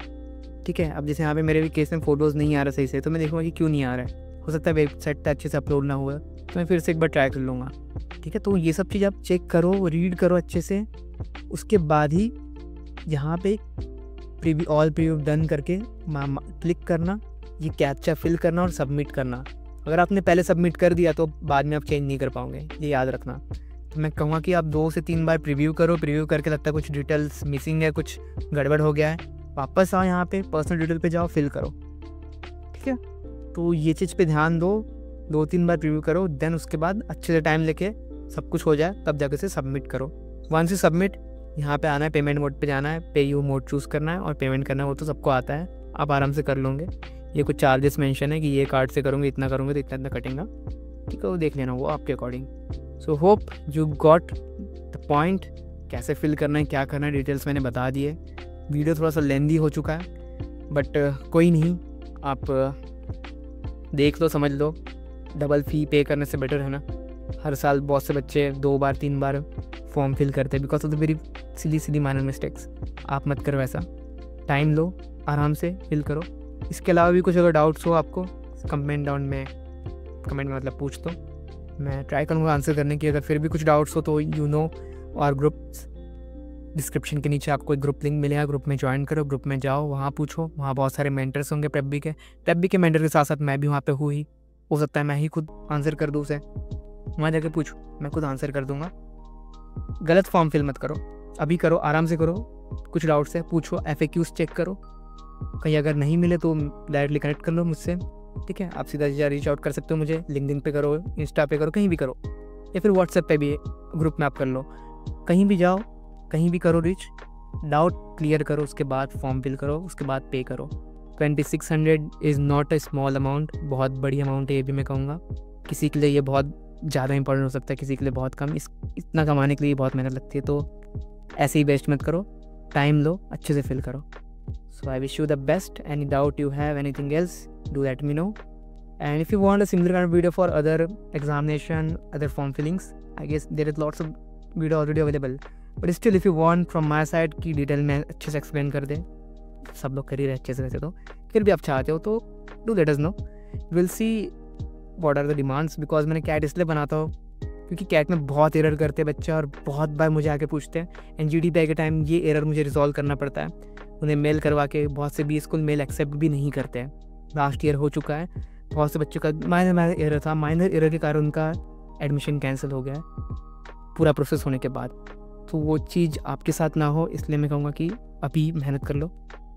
ठीक है, अब जैसे यहाँ पे मेरे भी केस में फ़ोटोज़ नहीं आ रहा सही से, तो मैं देखूँगा कि क्यों नहीं आ रहा है। हो सकता है वेबसाइट पर अच्छे से अपलोड ना हुआ, तो मैं फिर से एक बार ट्राई कर लूँगा। ठीक है, तो ये सब चीज़ आप चेक करो, रीड करो अच्छे से, उसके बाद ही यहाँ पे प्रीव्यू ऑल प्रीव्यू डन करके क्लिक करना, ये कैप्चा फिल करना और सबमिट करना। अगर आपने पहले सबमिट कर दिया तो बाद में आप चेंज नहीं कर पाओगे, ये याद रखना। तो मैं कहूँगा कि आप 2 से 3 बार प्रीव्यू करो, प्रीव्यू करके लगता है कुछ डिटेल्स मिसिंग है, कुछ गड़बड़ हो गया है, वापस आओ यहाँ पे पर्सनल डिटेल पे जाओ, फिल करो। ठीक है, तो ये चीज़ पे ध्यान दो, 2-3 बार प्रीव्यू करो, देन उसके बाद अच्छे से टाइम लेके सब कुछ हो जाए तब जाकर से सबमिट करो। वंस यू सबमिट, यहाँ पे आना है, पेमेंट मोड पे जाना है, पे यू मोड चूज़ करना है और पेमेंट करना है, वो तो सबको आता है, आप आराम से कर लोगे। ये कुछ चार्जेस मेंशन है कि ये कार्ड से करूँगे इतना करूँगे तो इतना कटेगा, ठीक है, वो देख लेना, वो आपके according. So hope you got the point, कैसे फिल करना है, क्या करना है, डिटेल्स मैंने बता दिए। वीडियो थोड़ा सा लेंदी हो चुका है, बट कोई नहीं, आप देख लो, समझ लो, डबल फ़ी पे करने से बेटर है ना। हर साल बहुत से बच्चे 2 बार 3 बार फॉर्म फिल करते हैं because of the very silly minor mistakes. आप मत करो ऐसा, टाइम लो, आराम से फिल करो। इसके अलावा भी कुछ अगर डाउट्स हो आपको कमेंट में मतलब पूछ दो, मैं ट्राई करूँगा आंसर करने की। अगर फिर भी कुछ डाउट्स हो तो यू नो और ग्रुप्स, डिस्क्रिप्शन के नीचे आपको एक ग्रुप लिंक मिलेगा, ग्रुप में ज्वाइन करो, ग्रुप में जाओ, वहाँ पूछो, वहाँ बहुत सारे मेंटर्स होंगे प्रेप बी के मेंटर के साथ साथ मैं भी वहाँ पे हूँ ही, हो सकता है मैं ही खुद आंसर कर दूँ उसे, वहाँ जाके पूछो, मैं खुद आंसर कर दूँगा। गलत फॉर्म फिल मत करो, अभी करो, आराम से करो, कुछ डाउट्स है पूछो, FAQs चेक करो, कहीं अगर नहीं मिले तो डायरेक्टली कनेक्ट कर लो मुझसे। ठीक है, आप सीधा रीच आउट कर सकते हो मुझे, लिंक्डइन पे करो, इंस्टा पे करो, कहीं भी करो, या फिर व्हाट्सएप पे भी ग्रुप में आप कर लो, कहीं भी जाओ, कहीं भी करो रीच, डाउट क्लियर करो, उसके बाद फॉर्म फिल करो, उसके बाद पे करो। 2600 is not a small amount, बहुत बड़ी अमाउंट है ये भी मैं कहूँगा। किसी के लिए ये बहुत ज़्यादा इंपॉर्टेंट हो सकता है, किसी के लिए बहुत कम। इतना कमाने के लिए बहुत मेहनत लगती है, तो ऐसे ही वेस्ट मत करो, टाइम लो, अच्छे से फिल करो। So I wish you the best. Any doubt you have, anything else, do let me know. And if you want a similar kind of video for other examination, other form fillings, I guess there is lots of video already available. But still, if you want from my side कि डिटेल में अच्छे से एक्सप्लेन कर दे, सब लोग कर ही रहे अच्छे से वैसे, तो फिर भी आप चाहते हो तो do let us know. We'll see what are the demands, because मैंने कैट इसलिए बनाता हूँ क्योंकि कैट में बहुत एरर करते हैं बच्चे, और बहुत बार मुझे आके पूछते हैं। NGT के टाइम ये एरर मुझे रिजॉल्व करना पड़ता है, उन्हें मेल करवा के, बहुत से 20 स्कूल मेल एक्सेप्ट भी नहीं करते हैं। लास्ट ईयर हो चुका है, बहुत से बच्चों का माइनर एरर था, माइनर एरर के कारण उनका एडमिशन कैंसिल हो गया है पूरा प्रोसेस होने के बाद। तो वो चीज़ आपके साथ ना हो, इसलिए मैं कहूँगा कि अभी मेहनत कर लो,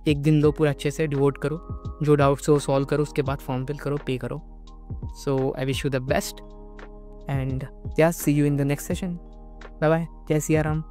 एक दिन लो पूरा अच्छे से डिवोट करो, जो डाउट्स हो सॉल्व करो, उसके बाद फॉर्म फिल करो, पे करो। So I wish you the best and या see you in the next session. Bye bye, Jai Siya Ram.